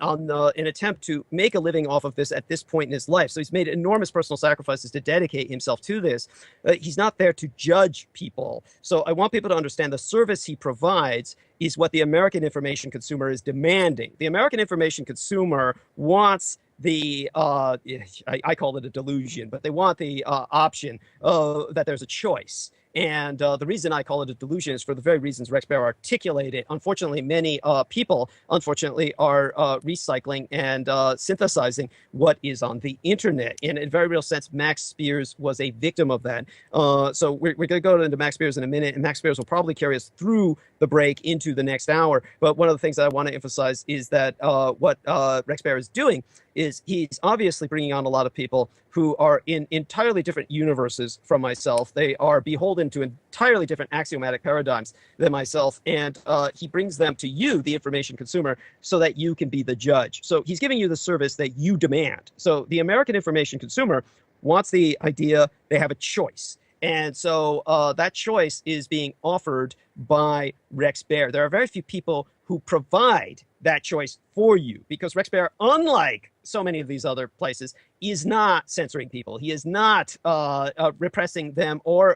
an attempt to make a living off of this at this point in his life. So he's made enormous personal sacrifices to dedicate himself to this. He's not there to judge people. So I want people to understand the service he provides is what the American information consumer is demanding. The American information consumer wants I call it a delusion, but they want the option that there's a choice. And the reason I call it a delusion is for the very reasons Rex Bear articulated. Unfortunately, many people, are recycling and synthesizing what is on the internet. And in a very real sense, Max Spears was a victim of that. So we're going to go into Max Spears in a minute, and Max Spears will probably carry us through the break into the next hour. But one of the things that I want to emphasize is that what Rex Bear is doing is he's obviously bringing on a lot of people who are in entirely different universes from myself. They are beholden to entirely different axiomatic paradigms than myself, and he brings them to you, the information consumer, so that you can be the judge. So he's giving you the service that you demand. So the American information consumer wants the idea they have a choice. And so that choice is being offered by Rex Bear. There are very few people who provide that choice for you, because Rex Bear, unlike so many of these other places, is not censoring people. He is not repressing them or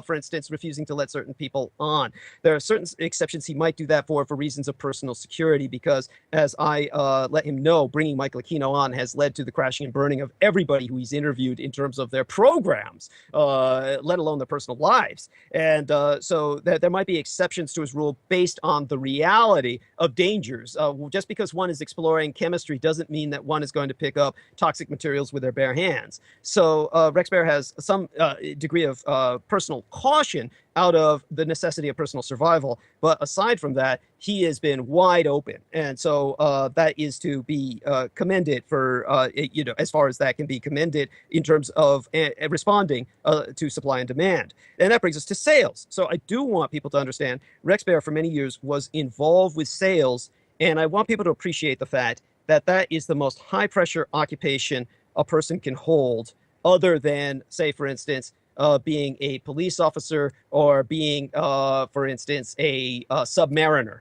for instance, refusing to let certain people on. There are certain exceptions he might do that for reasons of personal security, because as I let him know, bringing Michael Aquino on has led to the crashing and burning of everybody who he's interviewed in terms of their programs, let alone their personal lives. And so there might be exceptions to his rule based on the reality of dangers. Just because one is exploring chemistry doesn't mean that one is going to pick up toxic materials with their bare hands. So Rex Bear has some degree of personal caution out of the necessity of personal survival. But aside from that, he has been wide open. And so that is to be commended for, as far as that can be commended in terms of responding to supply and demand. And that brings us to sales. So I do want people to understand Rex Bear for many years was involved with sales. And I want people to appreciate the fact that that is the most high pressure occupation a person can hold, other than, say, for instance, being a police officer or being, for instance, a submariner.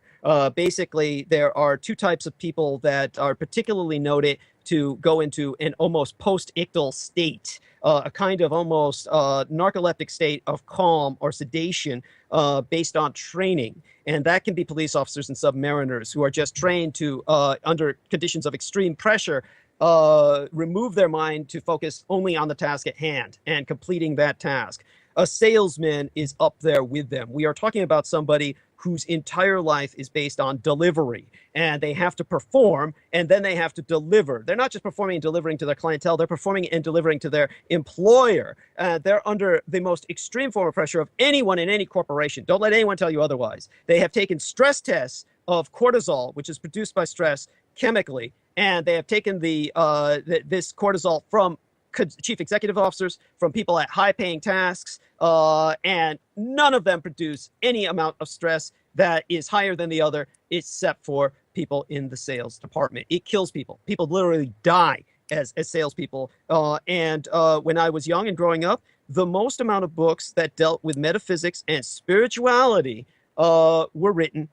Basically, there are two types of people that are particularly noted to go into an almost post-ictal state, a kind of almost narcoleptic state of calm or sedation based on training. And that can be police officers and submariners who are just trained to, under conditions of extreme pressure, remove their mind to focus only on the task at hand and completing that task. A salesman is up there with them. We are talking about somebody whose entire life is based on delivery, and they have to perform and then they have to deliver. They're not just performing and delivering to their clientele, they're performing and delivering to their employer. They're under the most extreme form of pressure of anyone in any corporation. Don't let anyone tell you otherwise. They have taken stress tests of cortisol, which is produced by stress chemically, and they have taken this cortisol from chief executive officers, from people at high-paying tasks, and none of them produce any amount of stress that is higher than the other, except for people in the sales department. It kills people. People literally die as salespeople. And when I was young and growing up, the most amount of books that dealt with metaphysics and spirituality were written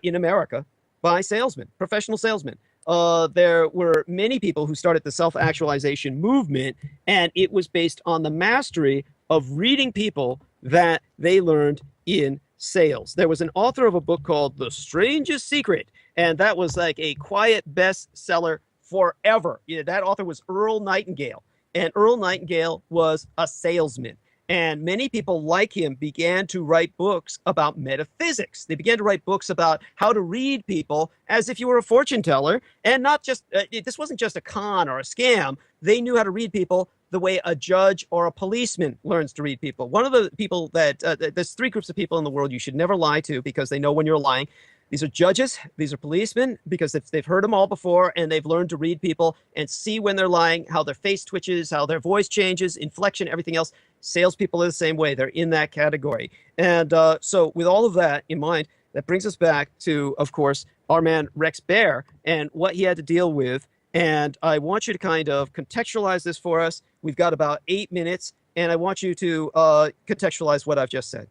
in America by salesmen, professional salesmen. There were many people who started the self-actualization movement, and it was based on the mastery of reading people that they learned in sales. There was an author of a book called The Strangest Secret, and that was like a quiet bestseller forever. That author was Earl Nightingale, and Earl Nightingale was a salesman. And many people like him began to write books about metaphysics. They began to write books about how to read people as if you were a fortune teller. And not just, this wasn't just a con or a scam. They knew how to read people the way a judge or a policeman learns to read people. One of the people that, there's three groups of people in the world you should never lie to because they know when you're lying. These are judges, these are policemen, because they've heard them all before and they've learned to read people and see when they're lying, how their face twitches, how their voice changes, inflection, everything else. Salespeople are the same way. They're in that category. And so with all of that in mind, that brings us back to, of course, our man Rex Bear and what he had to deal with. And I want you to kind of contextualize this for us. We've got about 8 minutes, and I want you to contextualize what I've just said.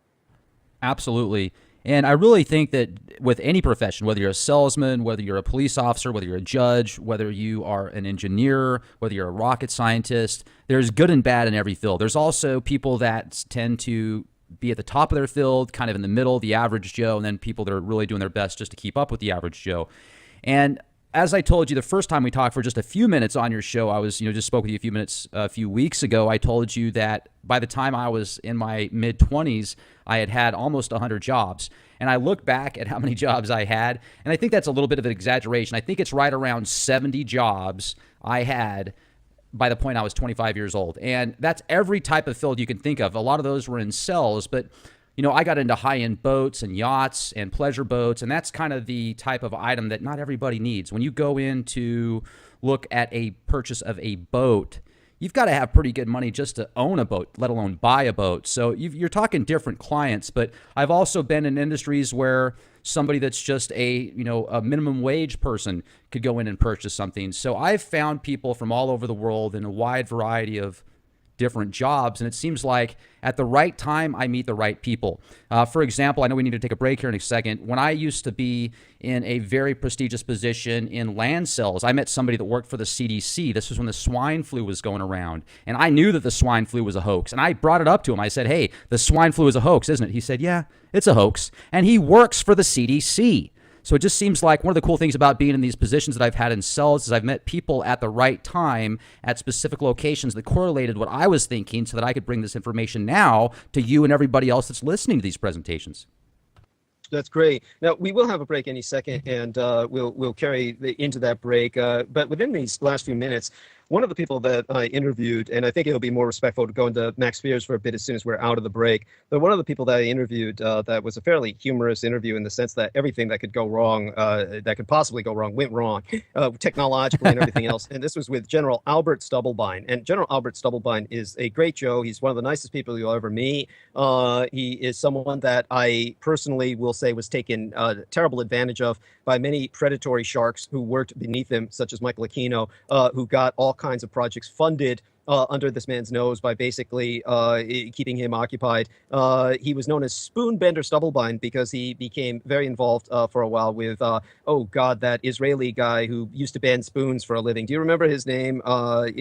Absolutely. And I really think that with any profession, whether you're a salesman, whether you're a police officer, whether you're a judge, whether you are an engineer, whether you're a rocket scientist, there's good and bad in every field. There's also people that tend to be at the top of their field, kind of in the middle, the average Joe, and then people that are really doing their best just to keep up with the average Joe. And as I told you the first time we talked for just a few minutes on your show, I was, just spoke with you a few weeks ago. I told you that by the time I was in my mid-20s, I had almost 100 jobs. And I look back at how many jobs I had, and I think that's a little bit of an exaggeration. I think it's right around 70 jobs I had by the point I was 25 years old. And that's every type of field you can think of. A lot of those were in sales, but I got into high-end boats and yachts and pleasure boats, and that's kind of the type of item that not everybody needs. When you go in to look at a purchase of a boat, you've got to have pretty good money just to own a boat, let alone buy a boat. So you're talking different clients, but I've also been in industries where somebody that's just a minimum wage person could go in and purchase something. So I've found people from all over the world in a wide variety of different jobs, and it seems like at the right time I meet the right people. For example, I know we need to take a break here in a second. When I used to be in a very prestigious position in land sales, I met somebody that worked for the CDC. This was when the swine flu was going around, and I knew that the swine flu was a hoax, and I brought it up to him. I said, "Hey, the swine flu is a hoax, isn't it?" He said, "Yeah, it's a hoax," and he works for the CDC. So it just seems like one of the cool things about being in these positions that I've had in sales is I've met people at the right time at specific locations that correlated what I was thinking so that I could bring this information now to you and everybody else that's listening to these presentations. That's great. Now, we will have a break any second, and we'll carry into that break. But within these last few minutes, one of the people that I interviewed, and I think it'll be more respectful to go into Max Spears for a bit as soon as we're out of the break, but one of the people that I interviewed that was a fairly humorous interview in the sense that everything that could go wrong, that could possibly go wrong, went wrong, technologically and everything else. And this was with General Albert Stubblebine. And General Albert Stubblebine is a great Joe. He's one of the nicest people you'll ever meet. He is someone that I personally will say was taken terrible advantage of by many predatory sharks who worked beneath him, such as Michael Aquino, who got all kinds of projects funded under this man's nose by basically keeping him occupied. He was known as Spoonbender Stubblebind because he became very involved for a while with, oh God, that Israeli guy who used to bend spoons for a living. Do you remember his name? I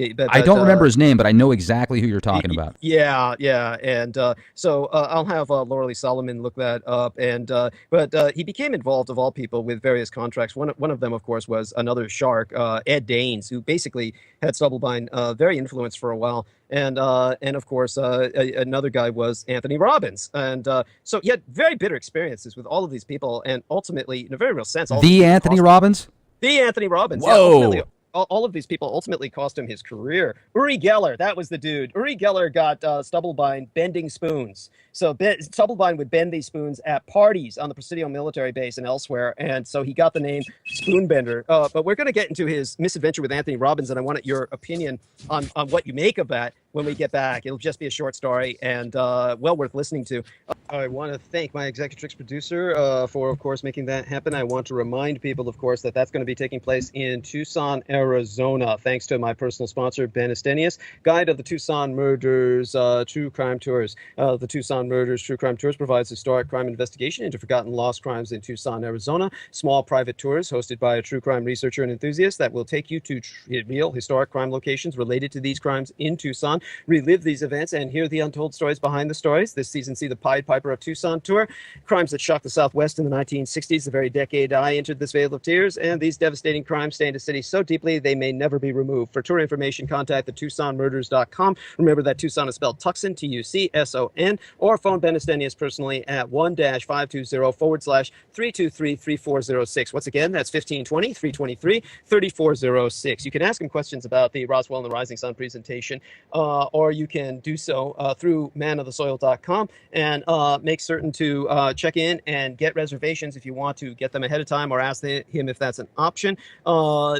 don't remember his name, but I know exactly who you're talking about. Yeah, yeah. And so I'll have Laura Lee Solomon look that up. And but he became involved, of all people, with various contracts. One of them, of course, was another shark, Ed Danes, who basically had Stubblebind very influenced for a while. And of course, another guy was Anthony Robbins. And so he had very bitter experiences with all of these people. And ultimately, in a very real sense, The Anthony Robbins? The Anthony Robbins. Whoa. Yeah, all of these people ultimately cost him his career. Uri Geller, that was the dude. Uri Geller got Stubblebind bending spoons. So Stubblebind would bend these spoons at parties on the Presidio military base and elsewhere, and so he got the name Spoonbender. But we're going to get into his misadventure with Anthony Robbins, and I want your opinion on what you make of that when we get back. It'll just be a short story and well worth listening to. I want to thank my Executrix producer for, of course, making that happen. I want to remind people, of course, that that's going to be taking place in Tucson, Arizona, thanks to my personal sponsor, Ben Estenius, guide of the Tucson Murders True Crime Tours. The Tucson Murders True Crime Tours provides historic crime investigation into forgotten lost crimes in Tucson, Arizona. Small private tours hosted by a true crime researcher and enthusiast that will take you to real historic crime locations related to these crimes in Tucson, relive these events, and hear the untold stories behind the stories. This season, see the Pied Piper of Tucson tour, crimes that shocked the Southwest in the 1960s, the very decade I entered this vale of tears, and these devastating crimes stained a city so deeply they may never be removed. For tour information, contact the TucsonMurders.com. Remember that Tucson is spelled Tucson, Tucson, or phone Ben Estenius personally at 1-520//323-3406. Once again, that's 1520-323-3406. You can ask him questions about the Roswell and the Rising Sun presentation, or you can do so through manofthesoil.com and make certain to check in and get reservations if you want to get them ahead of time, or ask him if that's an option.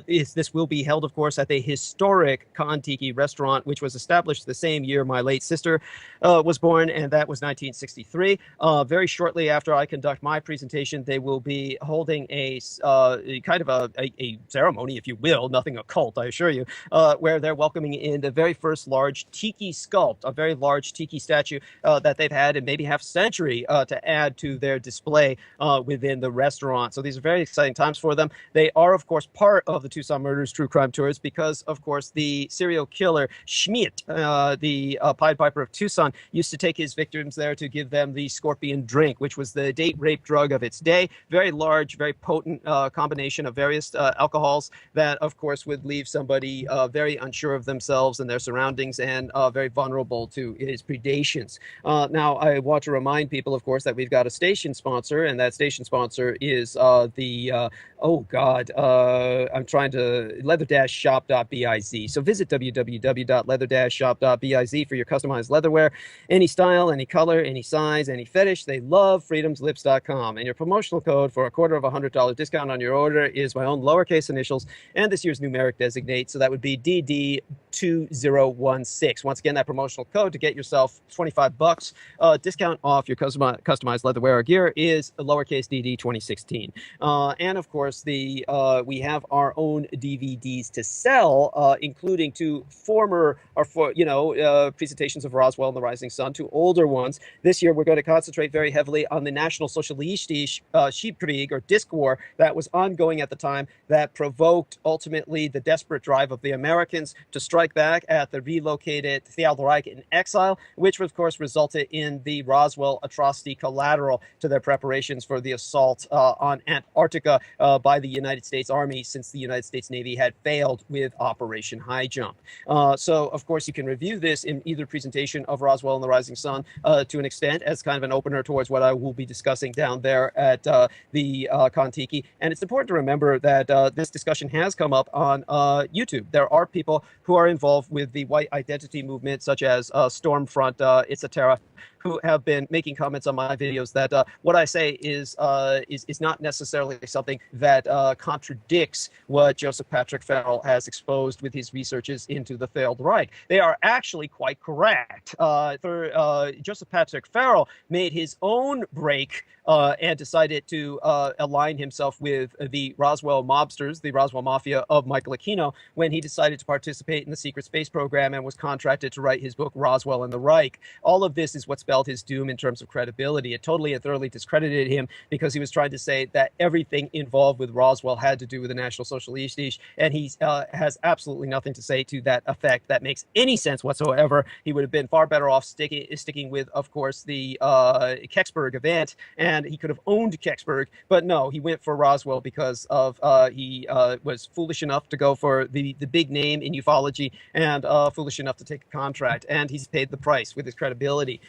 This will be held, of course, at the historic Kon-Tiki restaurant, which was established the same year my late sister was born, and that was 1963. Very shortly after I conduct my presentation, they will be holding a kind of a ceremony, if you will, nothing occult, I assure you, where they're welcoming in the very first large tiki sculpt, a very large tiki statue that they've had in maybe half a century to add to their display within the restaurant. So these are very exciting times for them. They are, of course, part of the Tucson Murders True Crime Tours because, of course, the serial killer Schmidt, the Pied Piper of Tucson, used to take his victims there to give them the scorpion drink, which was the date rape drug of its day. Very large, very potent combination of various alcohols that, of course, would leave somebody very unsure of themselves and their surroundings and very vulnerable to his predations. Now, I want to remind people, of course, that we've got a station sponsor, and that station sponsor is I'm trying to leather-shop.biz. So visit www.leather-shop.biz for your customized leatherwear, any style, any color, any size, any fetish. They love freedomslips.com. And your promotional code for a quarter of $100 discount on your order is my own lowercase initials and this year's numeric designate. So that would be DD2016. Once again, that promotional code to get yourself $25 discount off your customized leatherwear or gear is lowercase DD 2016. And of course, we have our own DVDs to sell, including two presentations of Roswell and the Rising Sun, two older ones. This year, we're going to concentrate very heavily on the National Socialistische Schiebkrieg, or disc war, that was ongoing at the time, that provoked ultimately the desperate drive of the Americans to strike back at the relocated Theodorike in exile, which of course resulted in the Roswell atrocity collateral to their preparations for the assault on Antarctica by the United States Army, since the United States Navy had failed with Operation High Jump. So, of course, you can review this in either presentation of Roswell and the Rising Sun to an extent as kind of an opener towards what I will be discussing down there at the Kon-Tiki. And it's important to remember that this discussion has come up on YouTube. There are people who are involved with the white identity movement, such as Stormfront, Etc., who have been making comments on my videos that what I say is not necessarily something that contradicts what Joseph Patrick Farrell has exposed with his researches into the failed Reich. They are actually quite correct. Joseph Patrick Farrell made his own break and decided to align himself with the Roswell mobsters, the Roswell Mafia of Michael Aquino, when he decided to participate in the secret space program and was contracted to write his book Roswell and the Reich. All of this is what spelled his doom in terms of credibility. It totally and thoroughly discredited him because he was trying to say that everything involved with Roswell had to do with the National Socialist, and he has absolutely nothing to say to that effect that makes any sense whatsoever. He would have been far better off sticking with, of course, the Kecksburg event, and he could have owned Kecksburg, but no, he went for Roswell because of he was foolish enough to go for the big name in ufology and foolish enough to take a contract, and he's paid the price with his credibility.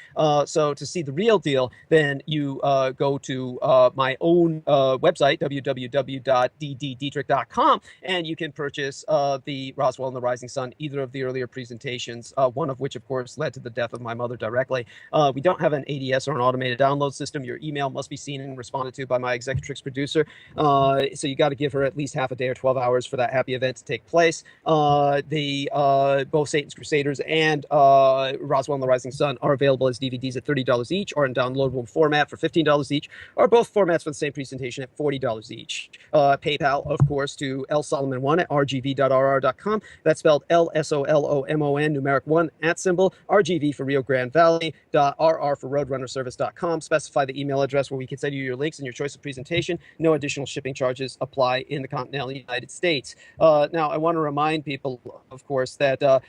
So to see the real deal, then you go to my own website, www.dddietrich.com, and you can purchase the Roswell and the Rising Sun, either of the earlier presentations, one of which, of course, led to the death of my mother directly. We don't have an ADS or an automated download system. Your email must be seen and responded to by my Executrix producer. So you got to give her at least half a day or 12 hours for that happy event to take place. Both Satan's Crusaders and Roswell and the Rising Sun are available as DVDs at $30 each, or in downloadable format for $15 each, or both formats for the same presentation at $40 each. PayPal, of course, to lsolomon1 at rgv.rr.com. That's spelled LSOLOMON, numeric 1, @ RGV for Rio Grande Valley, .RR for roadrunnerservice.com. Specify the email address where we can send you your links and your choice of presentation. No additional shipping charges apply in the continental United States. Now, I want to remind people, of course, that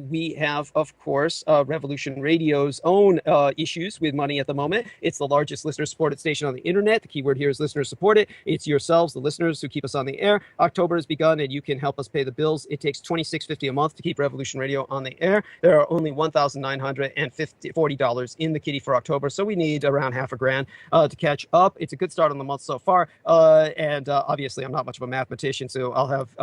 we have, of course, Revolution Radio's own issues with money at the moment. It's the largest listener-supported station on the internet. The keyword here is listener-supported. It's yourselves, the listeners, who keep us on the air. October has begun, and you can help us pay the bills. It takes $26.50 a month to keep Revolution Radio on the air. There are only $1,940 in the kitty for October, so we need around half a grand to catch up. It's a good start on the month so far, and obviously I'm not much of a mathematician, so I'll have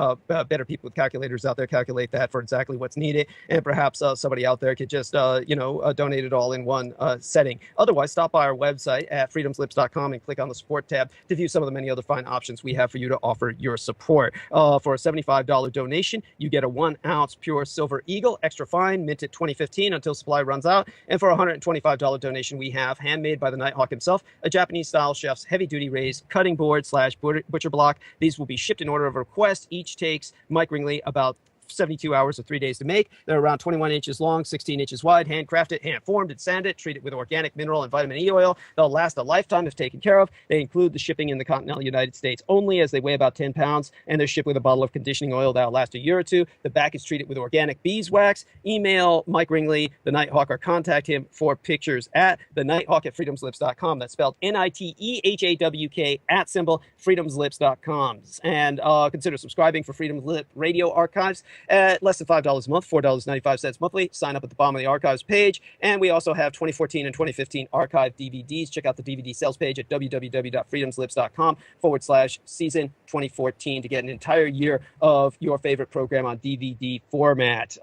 better people with calculators out there calculate that for exactly what's needed, and perhaps somebody out there could just donate it all in one setting. Otherwise, stop by our website at freedomslips.com and click on the support tab to view some of the many other fine options we have for you to offer your support. For a $75 donation, you get a 1-ounce pure silver eagle, extra fine, minted 2015 until supply runs out. And for a $125 donation, we have, handmade by the Nighthawk himself, a Japanese-style chef's heavy-duty raised cutting board / butcher block. These will be shipped in order of request. Each takes Mike Ringley about 72 hours or 3 days to make. They're around 21 inches long, 16 inches wide, handcrafted, hand-formed, and sanded, treated with organic mineral and vitamin E oil. They'll last a lifetime if taken care of. They include the shipping in the continental United States only, as they weigh about 10 pounds, and they're shipped with a bottle of conditioning oil that'll last a year or two. The back is treated with organic beeswax. Email Mike Ringley, the Nighthawk, or contact him for pictures at thenighthawk@freedomslips.com. That's spelled NITEHAWK @ freedomslips.com. And consider subscribing for Freedom Lip Radio Archives at less than $5 a month, $4.95 monthly. Sign up at the bottom of the archives page. And we also have 2014 and 2015 archive DVDs. Check out the DVD sales page at www.freedomslips.com/season 2014 to get an entire year of your favorite program on DVD format.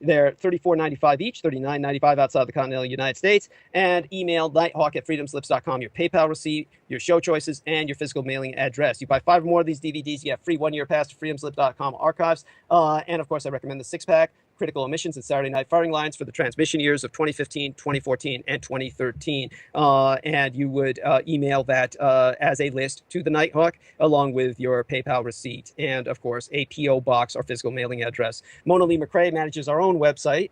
They're $34.95 each, $39.95 outside the continental United States. And email nighthawk@freedomslips.com your PayPal receipt, your show choices, and your physical mailing address. You buy 5 or more of these DVDs, you have free 1-year pass to freedomslips.com archives. And of course, I recommend the 6-pack, Critical Emissions and Saturday Night Firing Lines, for the transmission years of 2015, 2014, and 2013. And you would email that as a list to the Nighthawk, along with your PayPal receipt, and of course a P.O. box or physical mailing address. Mona Lee McRae manages our own website.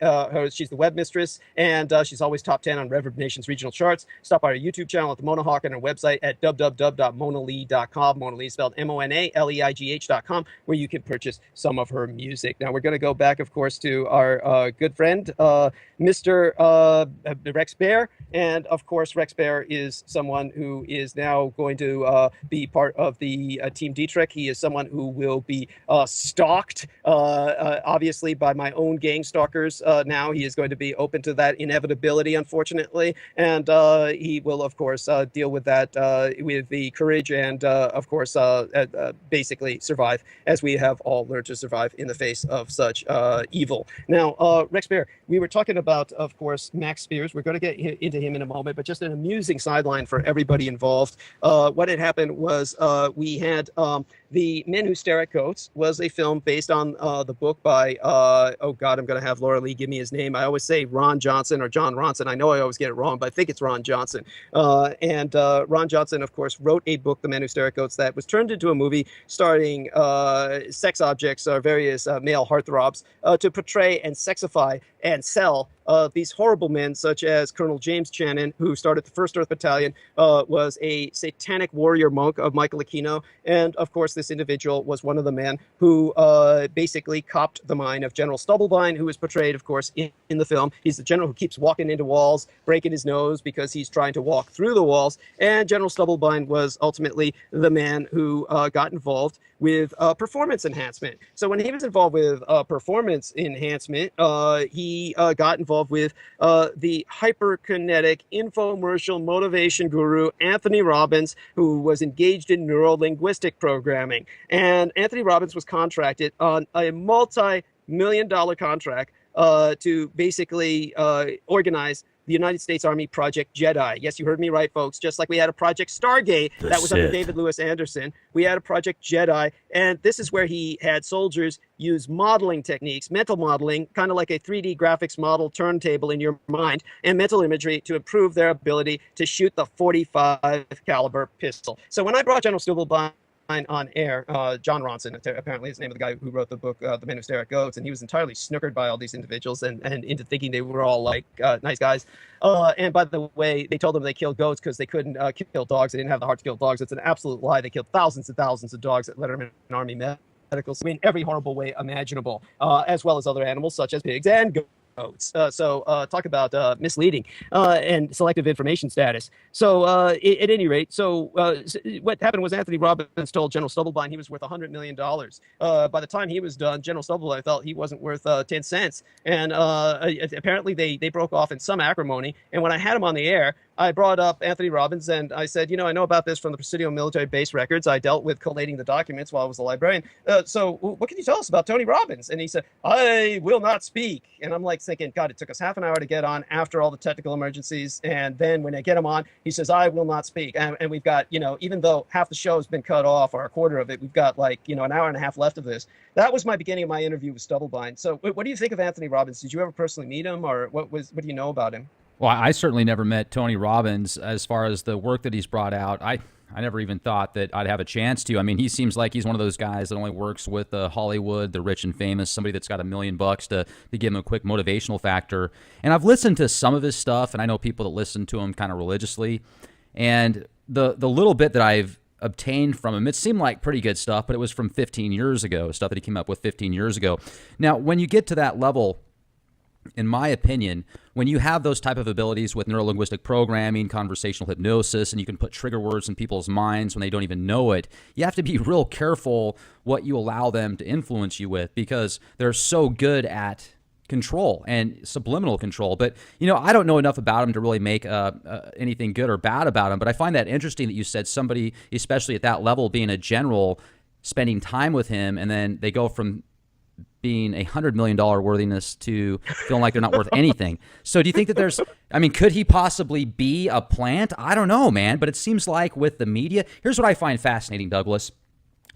She's the web mistress, and she's always top 10 on Reverb Nation's regional charts. Stop by our YouTube channel at the Mona Hawk, and our website at www.monalee.com. Mona Lee spelled MONALEIGH.com, where you can purchase some of her music. Now we're going to go back, of course, to our good friend, Mr. Rex Bear. And of course, Rex Bear is someone who is now going to be part of the Team Dietrich. He is someone who will be stalked, obviously, by my own gang stalkers. Now he is going to be open to that inevitability, unfortunately. And he will, of course, deal with that with the courage and, of course, basically survive, as we have all learned to survive in the face of such evil. people. Now, Rex Bear, we were talking about, of course, Max Spears. We're going to get into him in a moment, but just an amusing sideline for everybody involved. What had happened was we had The Men Who Stare at Goats was a film based on the book by, oh God, I'm going to have Laura Lee give me his name. I always say Ron Johnson or John Ronson. I know I always get it wrong, but I think it's Ron Johnson. And Ron Johnson, of course, wrote a book, The Men Who Stare at Goats, that was turned into a movie starring sex objects or various male heartthrobs to portray and sexify and sell these horrible men, such as Colonel James Channon, who started the 1st Earth Battalion, was a satanic warrior monk of Michael Aquino. And, of course, this individual was one of the men who basically copped the mind of General Stubblebine, who was portrayed, of course, in the film. He's the general who keeps walking into walls, breaking his nose because he's trying to walk through the walls. And General Stubblebine was ultimately the man who got involved with performance enhancement. So when he was involved with performance enhancement, he got involved with the hyperkinetic infomercial motivation guru Anthony Robbins, who was engaged in neuro-linguistic programming. And Anthony Robbins was contracted on a multi-million-dollar contract to basically organize the United States Army Project Jedi. Yes, you heard me right, folks. Just like we had a Project Stargate that was under David Lewis Anderson, we had a Project Jedi, and this is where he had soldiers use modeling techniques, mental modeling, kind of like a 3D graphics model turntable in your mind, and mental imagery to improve their ability to shoot the .45 caliber pistol. So when I brought General Stubblebine on air, John Ronson, apparently is the name of the guy who wrote the book, The Men Who Stare at Goats, and he was entirely snookered by all these individuals and into thinking they were all like nice guys. And by the way, they told them they killed goats because they couldn't kill dogs. They didn't have the heart to kill dogs. It's an absolute lie. They killed thousands and thousands of dogs at Letterman Army Medical. I mean, every horrible way imaginable, as well as other animals such as pigs and goats. So talk about misleading and selective information status. So at any rate, so what happened was Anthony Robbins told General Stubblebine he was worth $100 million. By the time he was done, General Stubblebine felt he wasn't worth 10 cents. And apparently they broke off in some acrimony. And when I had him on the air, I brought up Anthony Robbins and I said, you know, I know about this from the Presidio military base records. I dealt with collating the documents while I was a librarian. So what can you tell us about Tony Robbins? And he said, I will not speak. And I'm like thinking, God, it took us half an hour to get on after all the technical emergencies. And then when I get him on, he says, I will not speak. And we've got, you know, even though half the show has been cut off or a quarter of it, we've got like, you know, an hour and a half left of this. That was my beginning of my interview with Stubblebine. So what do you think of Anthony Robbins? Did you ever personally meet him, or what do you know about him? Well, I certainly never met Tony Robbins. As far as the work that he's brought out, I never even thought that I'd have a chance to. I mean, he seems like he's one of those guys that only works with Hollywood, the rich and famous, somebody that's got $1 million to give him a quick motivational factor. And I've listened to some of his stuff, and I know people that listen to him kind of religiously. And the little bit that I've obtained from him, it seemed like pretty good stuff, but it was from 15 years ago, stuff that he came up with 15 years ago. Now, when you get to that level, in my opinion, when you have those type of abilities with neurolinguistic programming, conversational hypnosis, and you can put trigger words in people's minds when they don't even know it, you have to be real careful what you allow them to influence you with, because they're so good at control and subliminal control. But, you know, I don't know enough about him to really make anything good or bad about him, but I find that interesting that you said somebody, especially at that level, being a general, spending time with him, and then they go from being $100 million worthiness to feeling like they're not worth anything. So do you think that there's, I mean, could he possibly be a plant? I don't know, man, but it seems like with the media, here's what I find fascinating, Douglas.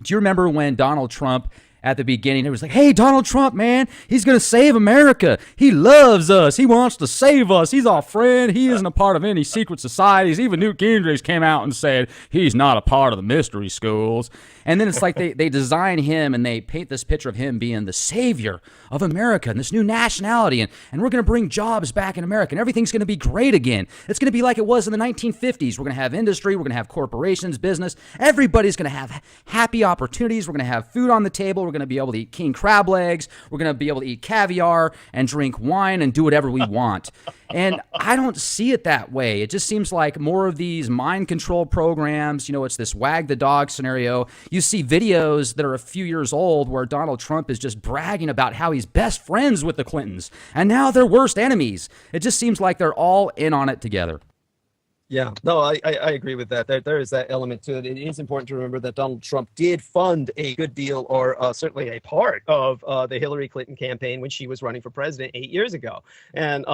Do you remember when Donald Trump at the beginning, it was like, hey, Donald Trump, man, he's going to save America. He loves us. He wants to save us. He's our friend. He isn't a part of any secret societies. Even Newt Gingrich came out and said he's not a part of the mystery schools. And then it's like they design him and they paint this picture of him being the savior of America and this new nationality. And we're going to bring jobs back in America and everything's going to be great again. It's going to be like it was in the 1950s. We're going to have industry. We're going to have corporations, business. Everybody's going to have happy opportunities. We're going to have food on the table. We're going to be able to eat king crab legs. We're going to be able to eat caviar and drink wine and do whatever we want. And I don't see it that way. It just seems like more of these mind control programs, you know, it's this wag the dog scenario. You see videos that are a few years old where Donald Trump is just bragging about how he's best friends with the Clintons and now they're worst enemies. It just seems like they're all in on it together. Yeah, no, I agree with that. There is that element to it. It is important to remember that Donald Trump did fund a good deal, or certainly a part of the Hillary Clinton campaign when she was running for president 8 years ago. And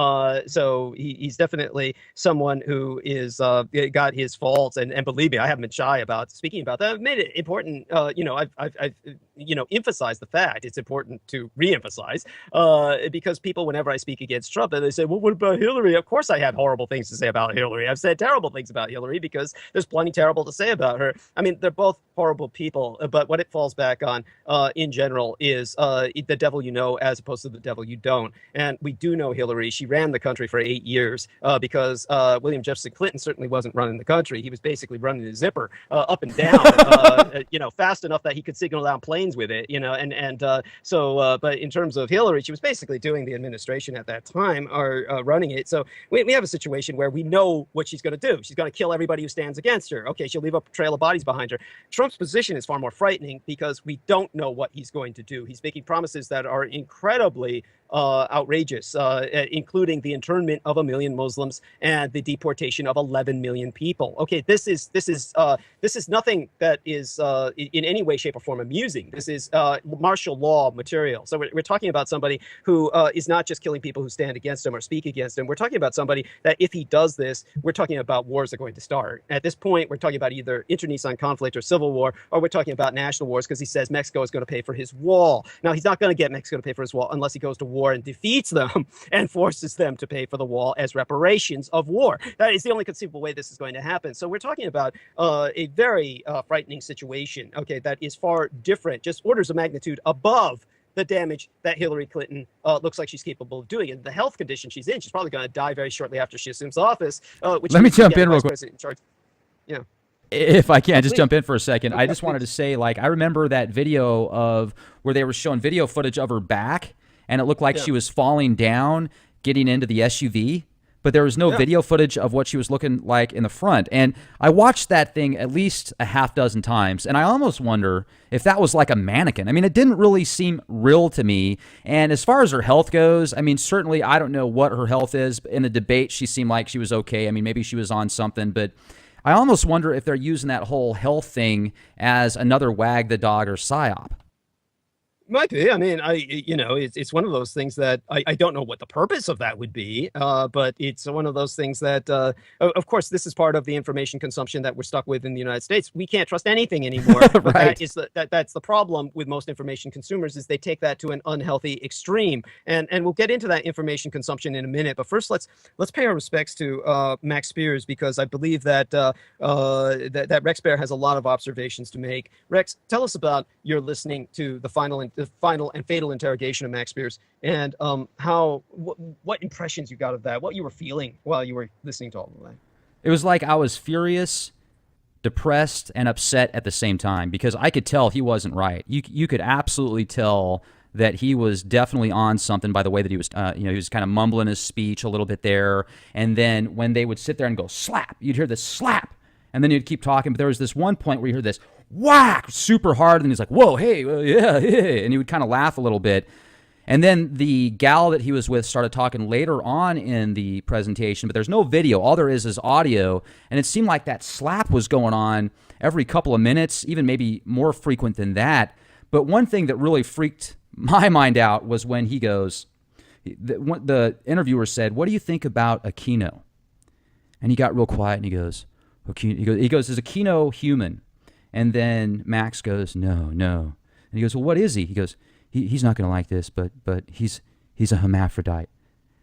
so he's definitely someone who is got his faults. And believe me, I haven't been shy about speaking about that. I've made it important. I've emphasized the fact. It's important to reemphasize because people, whenever I speak against Trump, they say, "Well, what about Hillary?" Of course, I have horrible things to say about Hillary. I've said terrible things about Hillary because there's plenty terrible to say about her. I mean, they're both horrible people, but what it falls back on in general is the devil you know as opposed to the devil you don't. And we do know Hillary. She ran the country for 8 years because William Jefferson Clinton certainly wasn't running the country. He was basically running the zipper up and down, fast enough that he could signal down planes with it, but in terms of Hillary, she was basically doing the administration at that time or running it. So we have a situation where we know what she's going to do. She's going to kill everybody who stands against her. Okay, she'll leave a trail of bodies behind her. Trump's position is far more frightening because we don't know what he's going to do. He's making promises that are incredibly outrageous, including the internment of 1 million Muslims and the deportation of 11 million people. Okay, this is nothing that is in any way, shape, or form amusing. This is martial law material. So we're talking about somebody who is not just killing people who stand against him or speak against him. We're talking about somebody that if he does this, we're talking about wars are going to start. At this point, we're talking about either internecine conflict or civil war, or we're talking about national wars because he says Mexico is going to pay for his wall. Now, he's not going to get Mexico to pay for his wall unless he goes to war and defeats them and forces them to pay for the wall as reparations of war. That is the only conceivable way this is going to happen. So we're talking about a very frightening situation, okay, that is far different, just orders of magnitude above the damage that Hillary Clinton looks like she's capable of doing. And the health condition she's in, she's probably going to die very shortly after she assumes office. Let me jump in real quick. Yeah. If I can, just jump in for a second. I just wanted to say, I remember that video of where they were showing video footage of her back, and it looked like she was falling down, getting into the SUV, but there was no video footage of what she was looking like in the front. And I watched that thing at least a half dozen times, and I almost wonder if that was like a mannequin. I mean, it didn't really seem real to me. And as far as her health goes, I mean, certainly I don't know what her health is. In the debate, she seemed like she was okay. I mean, maybe she was on something, but I almost wonder if they're using that whole health thing as another wag the dog or psyop. Might be. I mean, it's one of those things that I don't know what the purpose of that would be, but it's one of those things that, of course, this is part of the information consumption that we're stuck with in the United States. We can't trust anything anymore. Right. That's the problem with most information consumers is they take that to an unhealthy extreme, and we'll get into that information consumption in a minute. But first, let's pay our respects to Max Spears, because I believe that that Rex Bear has a lot of observations to make. Rex, tell us about your listening to the final and fatal interrogation of Max Spears, and what impressions you got of that, what you were feeling while you were listening to all of that. It was like I was furious, depressed, and upset at the same time, because I could tell he wasn't right. You could absolutely tell that he was definitely on something by the way that he was, he was kind of mumbling his speech a little bit there, and then when they would sit there and go slap, you'd hear this slap, and then you'd keep talking, but there was this one point where you heard this whack super hard, and he's like, whoa, hey, yeah, and he would kind of laugh a little bit. And then the gal that he was with started talking later on in the presentation, but there's no video. All there is audio, and it seemed like that slap was going on every couple of minutes, even maybe more frequent than that. But one thing that really freaked my mind out was when he goes, the interviewer said, "What do you think about Aquino?" And he got real quiet, and he goes, "Is Aquino human?" And then Max goes, no. And he goes, well, what is he? He goes, he's not going to like this, but he's a hermaphrodite.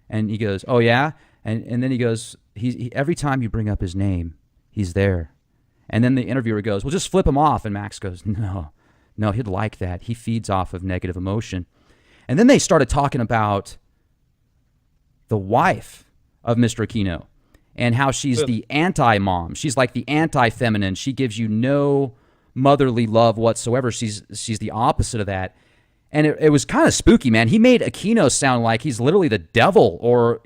And he goes, oh, yeah? And then he goes, he every time you bring up his name, he's there. And then the interviewer goes, well, just flip him off. And Max goes, no, he'd like that. He feeds off of negative emotion. And then they started talking about the wife of Mr. Aquino and how she's the anti-mom. She's like the anti-feminine. She gives you no motherly love whatsoever. She's the opposite of that. And it was kind of spooky, man. He made Aquino sound like he's literally the devil or,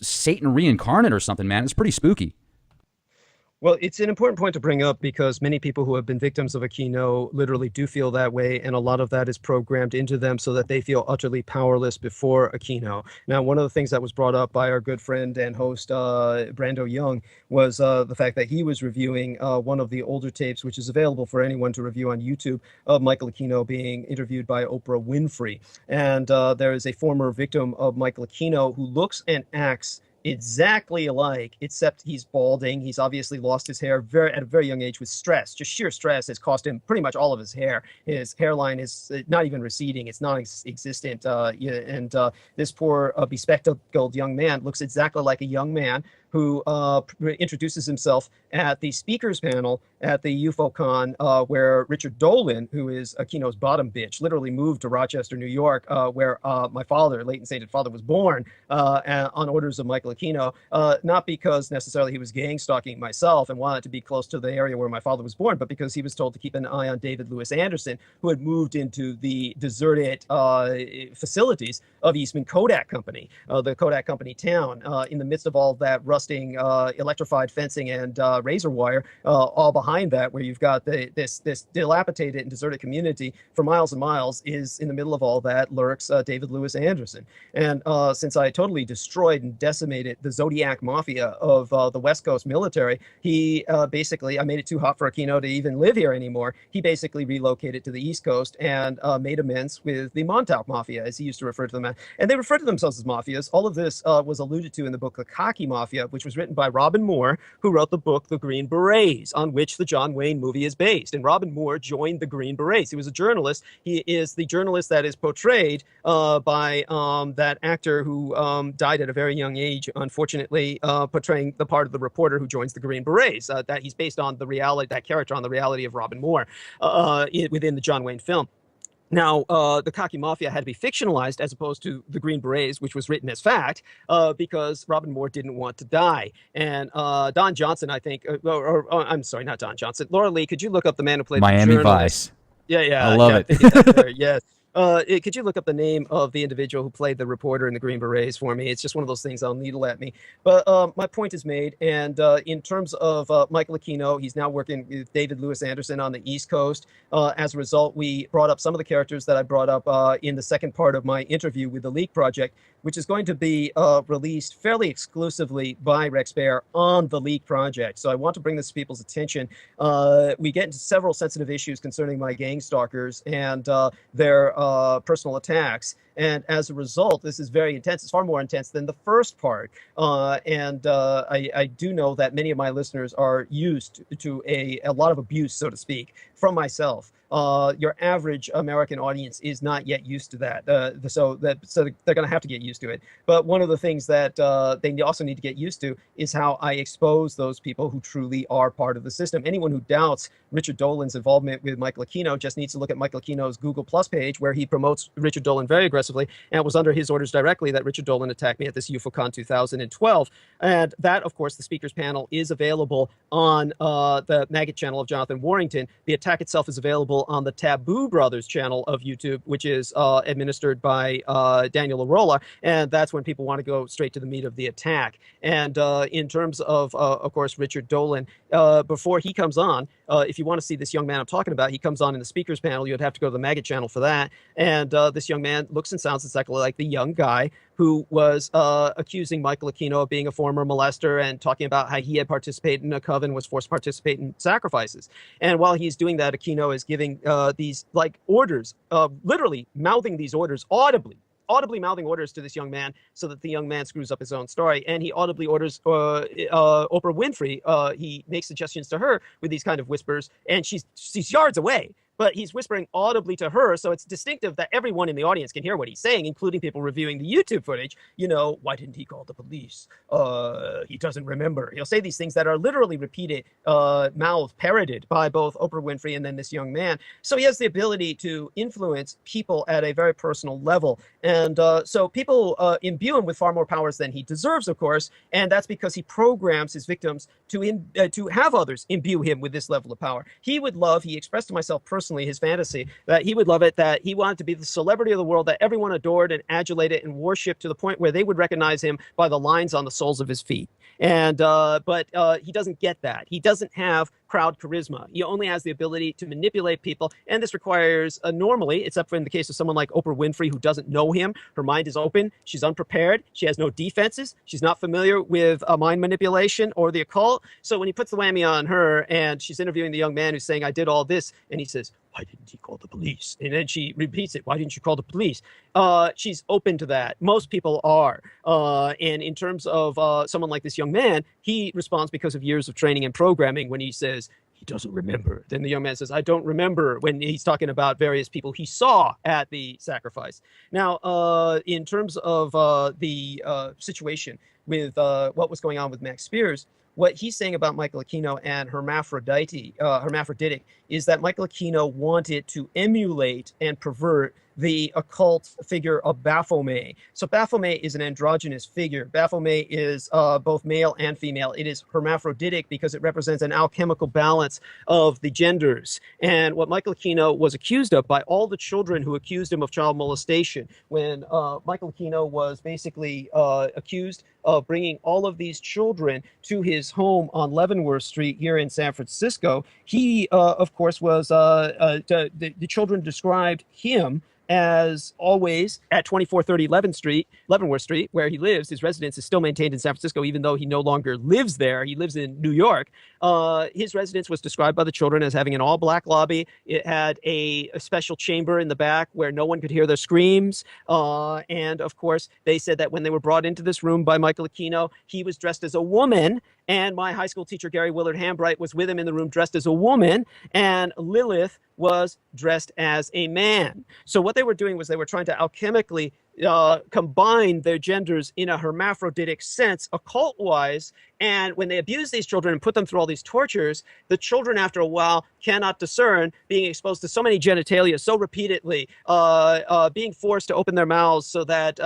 Satan reincarnate or something, man. It's pretty spooky. Well, it's an important point to bring up because many people who have been victims of Aquino literally do feel that way, and a lot of that is programmed into them so that they feel utterly powerless before Aquino. Now, one of the things that was brought up by our good friend and host Brando Young was the fact that he was reviewing one of the older tapes, which is available for anyone to review on YouTube, of Michael Aquino being interviewed by Oprah Winfrey. And there is a former victim of Michael Aquino who looks and acts exactly alike, except he's balding. He's obviously lost his hair at a very young age with stress. Just sheer stress has cost him pretty much all of his hair. His hairline is not even receding. It's non-existent. And this poor bespectacled young man looks exactly like a young man who introduces himself at the speakers panel at the UFOCon, where Richard Dolan, who is Aquino's bottom bitch, literally moved to Rochester, New York, where my father, late and sainted father, was born on orders of Michael Aquino, not because necessarily he was gang stalking myself and wanted to be close to the area where my father was born, but because he was told to keep an eye on David Lewis Anderson, who had moved into the deserted facilities of Eastman Kodak Company, the Kodak Company town, in the midst of all that rusting electrified fencing and razor wire, all behind that, where you've got this dilapidated and deserted community for miles and miles, is in the middle of all that lurks David Lewis Anderson. And since I totally destroyed and decimated the Zodiac Mafia of the West Coast military, he basically, I made it too hot for Aquino to even live here anymore. He basically relocated to the East Coast and made amends with the Montauk Mafia, as he used to refer to them as. And they referred to themselves as mafias. All of this was alluded to in the book The Cocky Mafia, which was written by Robin Moore, who wrote the book The Green Berets, on which the John Wayne movie is based. And Robin Moore joined the Green Berets. He was a journalist. He is the journalist that is portrayed by that actor who died at a very young age, unfortunately, portraying the part of the reporter who joins the Green Berets. That he's based on the reality, that character on the reality of Robin Moore within the John Wayne film. Now, the Cocky Mafia had to be fictionalized as opposed to the Green Berets, which was written as fact, because Robin Moore didn't want to die. And Don Johnson, I think, I'm sorry, not Don Johnson. Laura Lee, could you look up the man who played Miami the journalist? Vice. Yeah. I love it. Yes. Could you look up the name of the individual who played the reporter in the Green Berets for me? It's just one of those things that'll needle at me. But my point is made. And in terms of Michael Aquino, he's now working with David Lewis Anderson on the East Coast. As a result, we brought up some of the characters that I brought up in the second part of my interview with the Leak Project, which is going to be released fairly exclusively by Rex Bear on the Leak Project. So I want to bring this to people's attention. We get into several sensitive issues concerning my gang stalkers and their personal attacks. And as a result, this is very intense. It's far more intense than the first part. I do know that many of my listeners are used to a lot of abuse, so to speak, from myself. Your average American audience is not yet used to that. So they're going to have to get used to it. But one of the things that they also need to get used to is how I expose those people who truly are part of the system. Anyone who doubts Richard Dolan's involvement with Michael Aquino just needs to look at Michael Aquino's Google Plus page, where he promotes Richard Dolan very aggressively. And it was under his orders directly that Richard Dolan attacked me at this UFOCon 2012. And that, of course, the speakers panel is available on the Magick channel of Jonathan Warrington. The attack itself is available on the Taboo Brothers channel of YouTube, which is administered by Daniel Arola. And that's when people want to go straight to the meat of the attack. And in terms of course, Richard Dolan, before he comes on, if you want to see this young man I'm talking about, he comes on in the speakers panel. You'd have to go to the Magick channel for that. And this young man looks and sounds exactly like the young guy who was accusing Michael Aquino of being a former molester and talking about how he had participated in a coven, was forced to participate in sacrifices. And while he's doing that, Aquino is giving these orders, literally mouthing these orders audibly mouthing orders to this young man so that the young man screws up his own story. And he audibly orders Oprah Winfrey. He makes suggestions to her with these kind of whispers, and she's yards away. But he's whispering audibly to her, so it's distinctive that everyone in the audience can hear what he's saying, including people reviewing the YouTube footage. You know, why didn't he call the police? He doesn't remember. He'll say these things that are literally repeated, parroted by both Oprah Winfrey and then this young man. So he has the ability to influence people at a very personal level. And so people imbue him with far more powers than he deserves, of course, and that's because he programs his victims to have others imbue him with this level of power. He expressed to myself personally personally, his fantasy, that he would love it, that he wanted to be the celebrity of the world that everyone adored and adulated and worshipped to the point where they would recognize him by the lines on the soles of his feet. And but he doesn't get that. He doesn't have crowd charisma. He only has the ability to manipulate people, and this requires normally, except for in the case of someone like Oprah Winfrey who doesn't know him, her mind is open, she's unprepared, she has no defenses, she's not familiar with mind manipulation or the occult. So when he puts the whammy on her and she's interviewing the young man who's saying, I did all this, and he says, why didn't he call the police? And then she repeats it, why didn't you call the police? She's open to that. Most people are. And in terms of someone like this young man, he responds because of years of training and programming when he says, he doesn't remember. Then the young man says, I don't remember, when he's talking about various people he saw at the sacrifice. Now, in terms of the situation with what was going on with Max Spears, what he's saying about Michael Aquino and hermaphroditic is that Michael Aquino wanted to emulate and pervert the occult figure of Baphomet. So Baphomet is an androgynous figure. Baphomet is both male and female. It is hermaphroditic because it represents an alchemical balance of the genders. And what Michael Aquino was accused of by all the children who accused him of child molestation, when Michael Aquino was basically accused of bringing all of these children to his home on Leavenworth Street here in San Francisco, he, of course, was the children described him as always at 2430 Leavenworth Street, where he lives. His residence is still maintained in San Francisco, even though he no longer lives there. He lives in New York. His residence was described by the children as having an all-black lobby. It had a special chamber in the back where no one could hear their screams. And, of course, they said that when they were brought into this room by Michael Aquino, he was dressed as a woman. And my high school teacher, Gary Willard Hambright, was with him in the room dressed as a woman. And Lilith was dressed as a man. So what they were doing was they were trying to alchemically combine their genders in a hermaphroditic sense, occult-wise. And when they abuse these children and put them through all these tortures, the children, after a while, cannot discern, being exposed to so many genitalia so repeatedly, being forced to open their mouths so that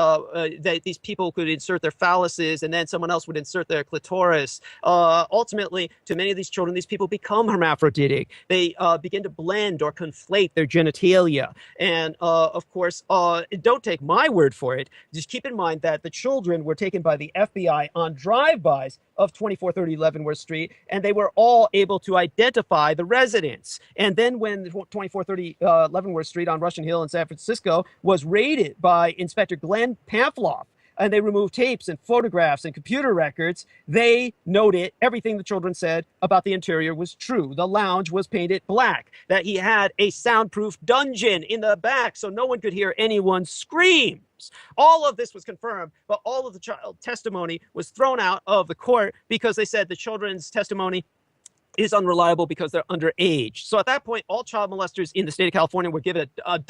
these people could insert their phalluses and then someone else would insert their clitoris. Ultimately, to many of these children, these people become hermaphroditic. They begin to blend or conflate their genitalia. And, of course, don't take my word for it. Just keep in mind that the children were taken by the FBI on drive-bys of 2430 Leavenworth Street, and they were all able to identify the residents. And then when 2430 Leavenworth Street on Russian Hill in San Francisco was raided by Inspector Glenn Pamphloff, and they removed tapes and photographs and computer records, they noted everything the children said about the interior was true. The lounge was painted black, that he had a soundproof dungeon in the back so no one could hear anyone scream. All of this was confirmed, but all of the child testimony was thrown out of the court because they said the children's testimony is unreliable because they're underage. So at that point, all child molesters in the state of California were given a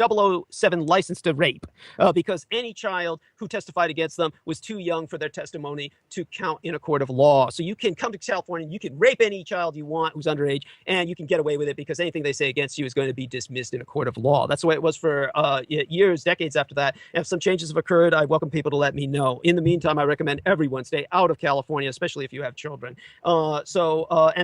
007 license to rape because any child who testified against them was too young for their testimony to count in a court of law. So you can come to California, you can rape any child you want who's underage, and you can get away with it because anything they say against you is going to be dismissed in a court of law. That's the way it was for years, decades after that. And if some changes have occurred, I welcome people to let me know. In the meantime, I recommend everyone stay out of California, especially if you have children. And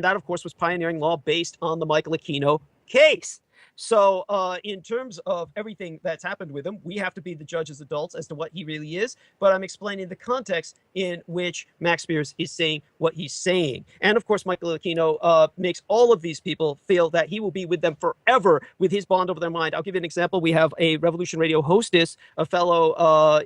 that, of course, was pioneering law based on the Michael Aquino case. So in terms of everything that's happened with him, we have to be the judge as adults as to what he really is. But I'm explaining the context in which Max Spears is saying what he's saying. And of course, Michael Aquino makes all of these people feel that he will be with them forever with his bond over their mind. I'll give you an example. We have a Revolution Radio hostess, a fellow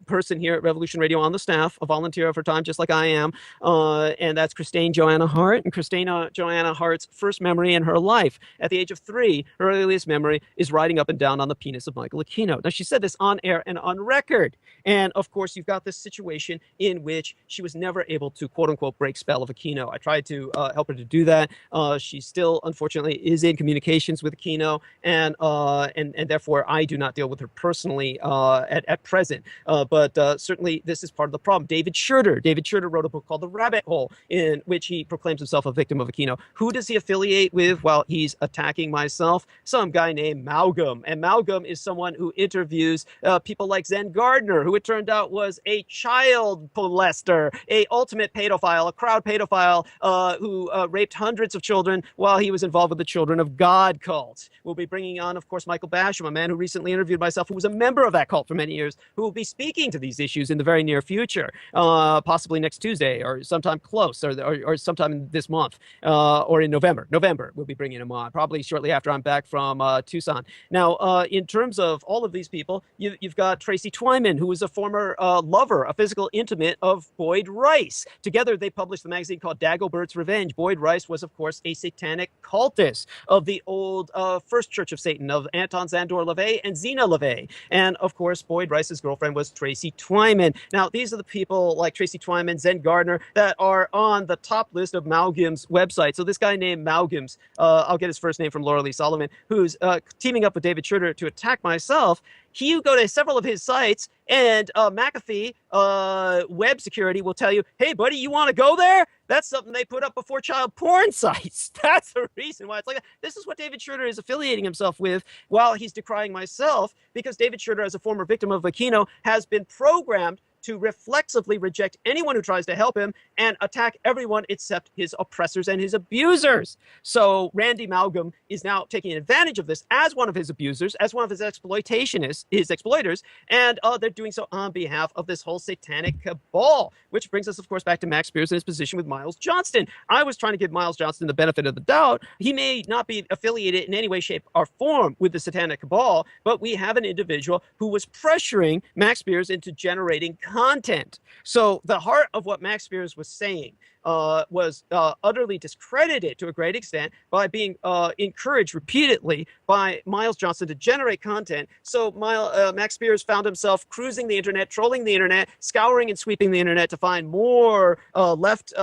person here at Revolution Radio on the staff, a volunteer of her time, just like I am. And that's Christine Joanna Hart. And Christina Joanna Hart's first memory in her life at the age of 3, her earliest memory is riding up and down on the penis of Michael Aquino. Now, she said this on air and on record. And, of course, you've got this situation in which she was never able to, quote-unquote, break spell of Aquino. I tried to help her to do that. She still, unfortunately, is in communications with Aquino, and therefore I do not deal with her personally at present. But certainly this is part of the problem. David Schurter wrote a book called The Rabbit Hole, in which he proclaims himself a victim of Aquino. Who does he affiliate with while he's attacking myself? Some guy named Malgum. And Malgum is someone who interviews people like Zen Gardner, who it turned out was a child molester, a ultimate pedophile, a crowd pedophile who raped hundreds of children while he was involved with the Children of God cult. We'll be bringing on, of course, Michael Basham, a man who recently interviewed myself, who was a member of that cult for many years, who will be speaking to these issues in the very near future, possibly next Tuesday or sometime close, or sometime this month, or in November. November, we'll be bringing him on, probably shortly after I'm back from Tucson. Now, in terms of all of these people, you've got Tracy Twyman, who was a former lover, a physical intimate of Boyd Rice. Together, they published the magazine called Dagobert's Revenge. Boyd Rice was, of course, a satanic cultist of the old First Church of Satan, of Anton Szandor LaVey and Zena LaVey. And, of course, Boyd Rice's girlfriend was Tracy Twyman. Now, these are the people like Tracy Twyman, Zen Gardner, that are on the top list of Malgim's website. So this guy named Malgim's, I'll get his first name from Laura Lee Solomon, who's teaming up with David Schroeder to attack myself. You go to several of his sites, and McAfee web security will tell you, hey, buddy, you want to go there? That's something they put up before child porn sites. That's the reason why it's like that. This is what David Schroeder is affiliating himself with while he's decrying myself, because David Schroeder, as a former victim of Aquino, has been programmed to reflexively reject anyone who tries to help him and attack everyone except his oppressors and his abusers. So Randy Malgim is now taking advantage of this as one of his abusers, as one of his exploitationists, his exploiters, and they're doing so on behalf of this whole satanic cabal, which brings us, of course, back to Max Spears and his position with Miles Johnston. I was trying to give Miles Johnston the benefit of the doubt. He may not be affiliated in any way, shape, or form with the satanic cabal, but we have an individual who was pressuring Max Spears into generating content. So the heart of what Max Spears was saying was utterly discredited to a great extent by being encouraged repeatedly by Miles Johnston to generate content. So Max Spears found himself cruising the internet, trolling the internet, scouring and sweeping the internet to find more left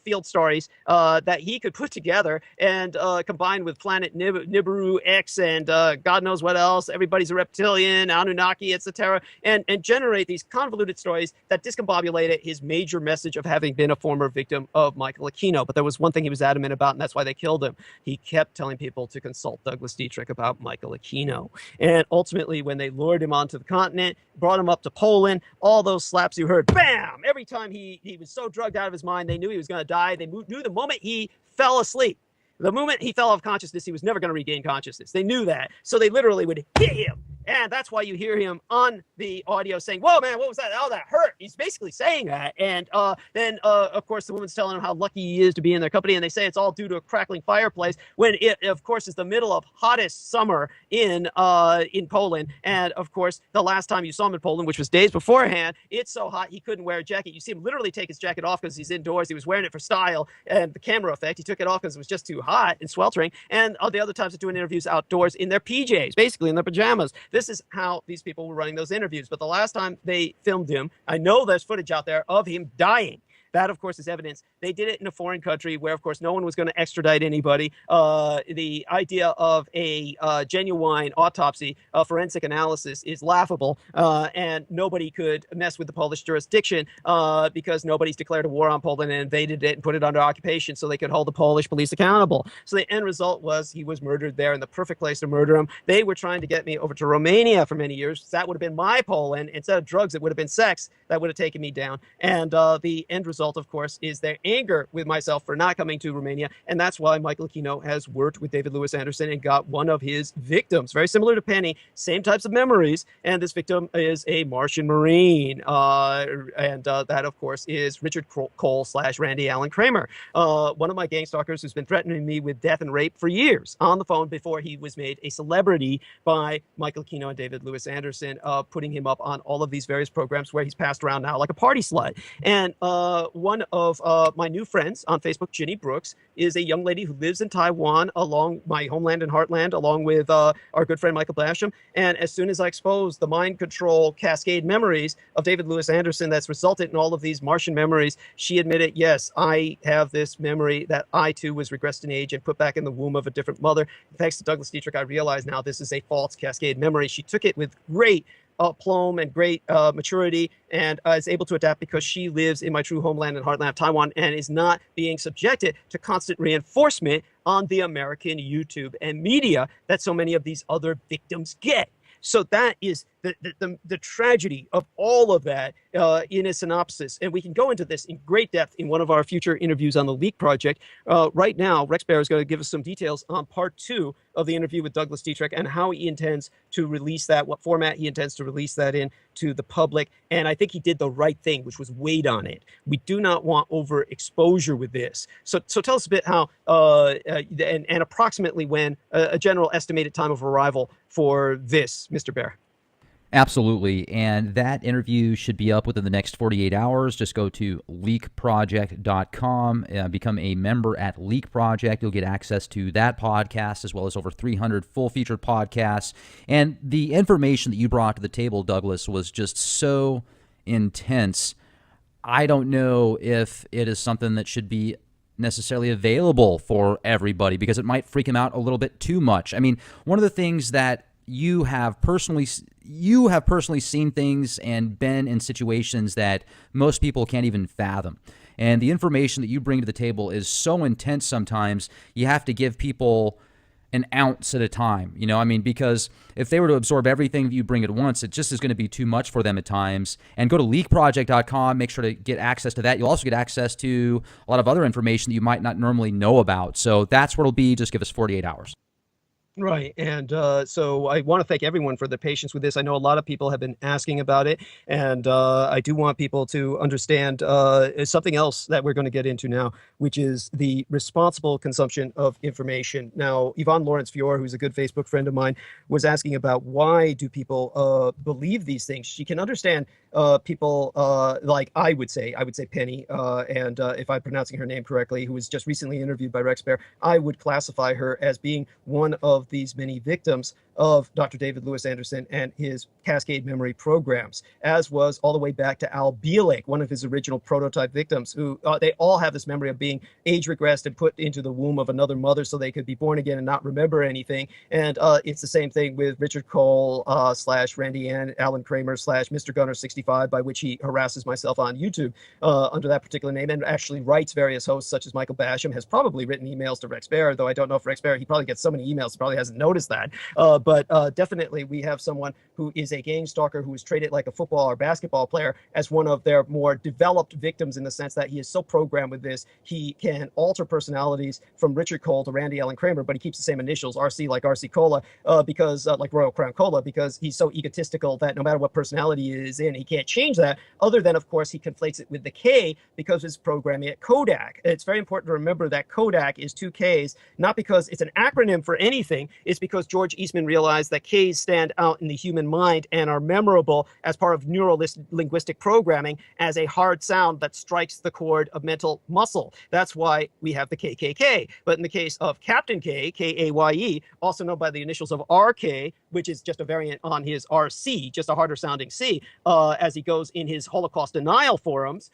field stories that he could put together and combine with Planet Nibiru X and God knows what else. Everybody's a reptilian, Anunnaki, etc., and generate these convoluted stories that discombobulated his major message of having been a former victim of Michael Aquino. But there was one thing he was adamant about, and that's why they killed him. He kept telling people to consult Douglas Dietrich about Michael Aquino. And ultimately, when they lured him onto the continent, brought him up to Poland, all those slaps you heard, bam! Every time he was so drugged out of his mind, they knew he was going to die. They knew the moment he fell asleep, the moment he fell off consciousness, he was never going to regain consciousness. They knew that. So they literally would hit him. And that's why you hear him on the audio saying, whoa, man, what was that? Oh, that hurt. He's basically saying that. And then, of course, the woman's telling him how lucky he is to be in their company. And they say it's all due to a crackling fireplace when it, of course, is the middle of hottest summer in Poland. And, of course, the last time you saw him in Poland, which was days beforehand, it's so hot he couldn't wear a jacket. You see him literally take his jacket off because he's indoors. He was wearing it for style and the camera effect. He took it off because it was just too hot and sweltering. And the other times they're doing interviews outdoors in their PJs, basically in their pajamas. This is how these people were running those interviews. But the last time they filmed him, I know there's footage out there of him dying. That, of course, is evidence. They did it in a foreign country where, of course, no one was going to extradite anybody. The idea of a genuine autopsy, forensic analysis, is laughable, and nobody could mess with the Polish jurisdiction because nobody's declared a war on Poland and invaded it and put it under occupation so they could hold the Polish police accountable. So the end result was he was murdered there in the perfect place to murder him. They were trying to get me over to Romania for many years. That would have been my Poland. Instead of drugs, it would have been sex that would have taken me down. And the end result, of course, is their anger with myself for not coming to Romania. And that's why Michael Aquino has worked with David Lewis Anderson and got one of his victims, very similar to Penny, same types of memories. And this victim is a Martian Marine. That, of course, is Richard Cole / Randy Allen Kramer, one of my gang stalkers who's been threatening me with death and rape for years on the phone before he was made a celebrity by Michael Aquino and David Lewis Anderson, putting him up on all of these various programs where he's passed around now like a party slut. And one of my new friends on Facebook, Ginny Brooks, is a young lady who lives in Taiwan, along my homeland and heartland, along with our good friend Michael Basham. And as soon as I exposed the mind control cascade memories of David Lewis Anderson that's resulted in all of these Martian memories, she admitted, yes, I have this memory that I too was regressed in age and put back in the womb of a different mother. Thanks to Douglas Dietrich, I realize now this is a false cascade memory. She took it with great aplomb and great maturity, and is able to adapt because she lives in my true homeland and heartland of Taiwan and is not being subjected to constant reinforcement on the American YouTube and media that so many of these other victims get. So that is the tragedy of all of that in a synopsis. And we can go into this in great depth in one of our future interviews on the Leak Project. Right now, Rex Bear is going to give us some details on part 2 of the interview with Douglas Dietrich and how he intends to release that, what format he intends to release that in to the public. And I think he did the right thing, which was wait on it. We do not want overexposure with this. So tell us a bit how, and approximately when, a general estimated time of arrival for this, Mr. Bear. Absolutely. And that interview should be up within the next 48 hours. Just go to leakproject.com, become a member at Leak Project. You'll get access to that podcast as well as over 300 full-featured podcasts. And the information that you brought to the table, Douglas, was just so intense. I don't know if it is something that should be necessarily available for everybody because it might freak them out a little bit too much. I mean, one of the things that you have personally seen things and been in situations that most people can't even fathom. And the information that you bring to the table is so intense sometimes, you have to give people an ounce at a time, you know, I mean, because if they were to absorb everything that you bring at once, it just is going to be too much for them at times. And go to leakproject.com, make sure to get access to that. You'll also get access to a lot of other information that you might not normally know about. So that's where it'll be. Just give us 48 hours. Right. And so I want to thank everyone for their patience with this. I know a lot of people have been asking about it, and I do want people to understand something else that we're going to get into now, which is the responsible consumption of information. Now, Yvonne Lawrence Fior, who's a good Facebook friend of mine, was asking about why do people believe these things. She can understand people like I would say Penny, and if I'm pronouncing her name correctly, who was just recently interviewed by Rex Bear, I would classify her as being one of these many victims of Dr. David Lewis Anderson and his Cascade memory programs, as was all the way back to Al Bielek, one of his original prototype victims, who they all have this memory of being age regressed and put into the womb of another mother so they could be born again and not remember anything. And it's the same thing with Richard Cole / Randy Allen Kramer / Mr. Gunner 65, by which he harasses myself on YouTube under that particular name, and actually writes various hosts such as Michael Basham, has probably written emails to Rex Bear, though I don't know if Rex Bear, he probably gets so many emails, he probably hasn't noticed that. But definitely we have someone who is a gang stalker who is treated like a football or basketball player as one of their more developed victims, in the sense that he is so programmed with this, he can alter personalities from Richard Cole to Randy Allen Kramer, but he keeps the same initials, RC, like RC Cola, because like Royal Crown Cola, because he's so egotistical that no matter what personality he is in, he can't change that, other than, of course, he conflates it with the K because of his programming at Kodak. It's very important to remember that Kodak is 2 Ks, not because it's an acronym for anything, it's because George Eastman realized that Ks stand out in the human mind and are memorable as part of neuro-linguistic programming as a hard sound that strikes the chord of mental muscle. That's why we have the KKK. But in the case of Captain K, K-A-Y-E, also known by the initials of RK, which is just a variant on his RC, just a harder sounding C, as he goes in his Holocaust denial forums,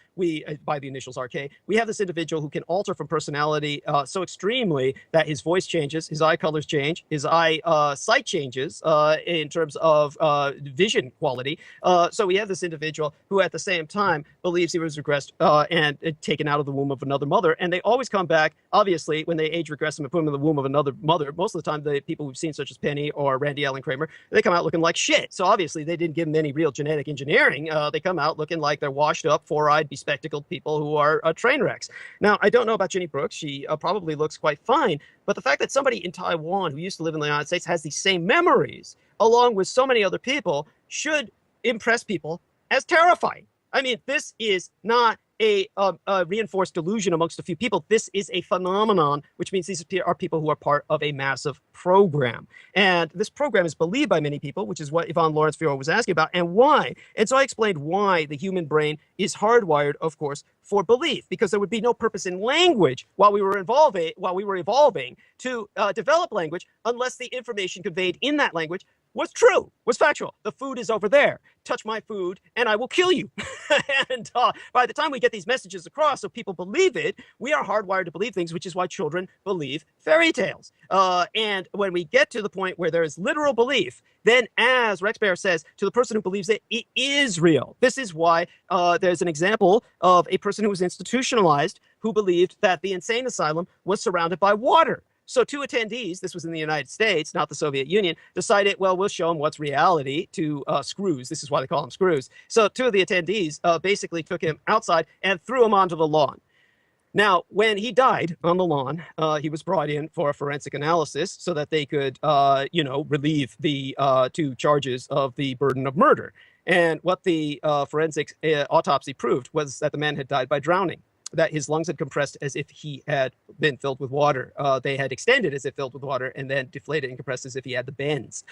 by the initials RK, we have this individual who can alter from personality so extremely that his voice changes, his eye colors change, his eye sight changes in terms of vision quality. So we have this individual who at the same time believes he was regressed and taken out of the womb of another mother. And they always come back, obviously, when they age regress him and put him in the womb of another mother. Most of the time, the people we've seen, such as Penny or Randy Allen Kramer, they come out looking like shit. So obviously, they didn't give them any real genetic engineering. They come out looking like they're washed up, four-eyed, bespectacled people who are train wrecks. Now, I don't know about Jenny Brooks. She probably looks quite fine. But the fact that somebody in Taiwan who used to live in the United States has these same memories, along with so many other people, should impress people as terrifying. I mean, this is not a reinforced delusion amongst a few people. This is a phenomenon, which means these are people who are part of a massive program. And this program is believed by many people, which is what Yvonne Lawrence Fior was asking about, and why. And so I explained why the human brain is hardwired, of course, for belief, because there would be no purpose in language while we were evolving to develop language, unless the information conveyed in that language was true, was factual. The food is over there. Touch my food and I will kill you. And by the time we get these messages across so people believe it, we are hardwired to believe things, which is why children believe fairy tales. And when we get to the point where there is literal belief, then, as Rex Bear says, to the person who believes it, it is real. This is why there's an example of a person who was institutionalized who believed that the insane asylum was surrounded by water. So two attendees, this was in the United States, not the Soviet Union, decided, well, we'll show them what's reality to screws. This is why they call them screws. So two of the attendees basically took him outside and threw him onto the lawn. Now, when he died on the lawn, he was brought in for a forensic analysis so that they could, relieve the two charges of the burden of murder. And what the forensic autopsy proved was that the man had died by drowning, that his lungs had compressed as if he had been filled with water. They had extended as if filled with water and then deflated and compressed as if he had the bends.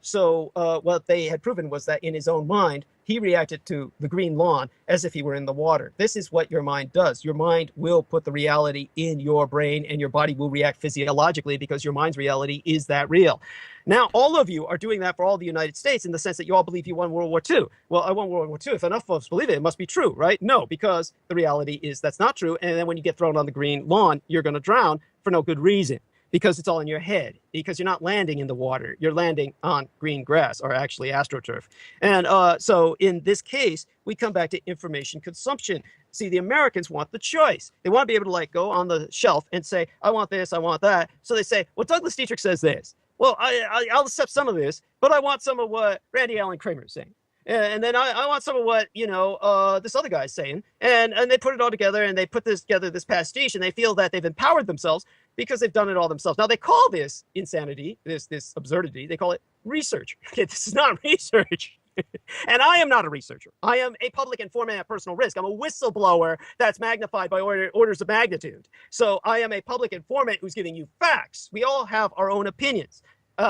So what they had proven was that in his own mind, he reacted to the green lawn as if he were in the water. This is what your mind does. Your mind will put the reality in your brain, and your body will react physiologically because your mind's reality is that real. Now, all of you are doing that for all the United States in the sense that you all believe you won World War II. Well, I won World War II. If enough folks believe it, it must be true, right? No, because the reality is that's not true. And then when you get thrown on the green lawn, you're going to drown for no good reason, because it's all in your head, because you're not landing in the water. You're landing on green grass, or actually astroturf. And so in this case, we come back to information consumption. See, the Americans want the choice. They want to be able to like go on the shelf and say, I want this, I want that. So they say, well, Douglas Dietrich says this. Well, I'll accept some of this, but I want some of what Randy Allen Kramer is saying. And then I want some of what, this other guy's saying. And they put it all together, and they put this together, this pastiche, and they feel that they've empowered themselves because they've done it all themselves. Now, they call this insanity, this absurdity, they call it research. Okay, this is not research. And I am not a researcher. I am a public informant at personal risk. I'm a whistleblower that's magnified by orders of magnitude. So I am a public informant who's giving you facts. We all have our own opinions.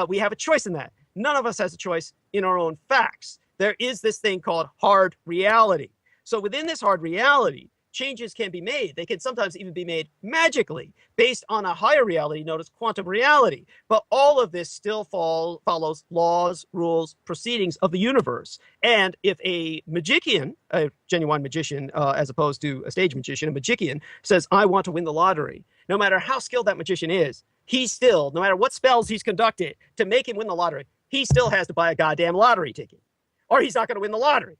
We have a choice in that. None of us has a choice in our own facts. There is this thing called hard reality. So within this hard reality, changes can be made. They can sometimes even be made magically based on a higher reality known as quantum reality. But all of this still follows laws, rules, proceedings of the universe. And if a magician, a genuine magician, as opposed to a stage magician, a magician says, I want to win the lottery, no matter how skilled that magician is, he still, no matter what spells he's conducted to make him win the lottery, he still has to buy a goddamn lottery ticket, or he's not going to win the lottery.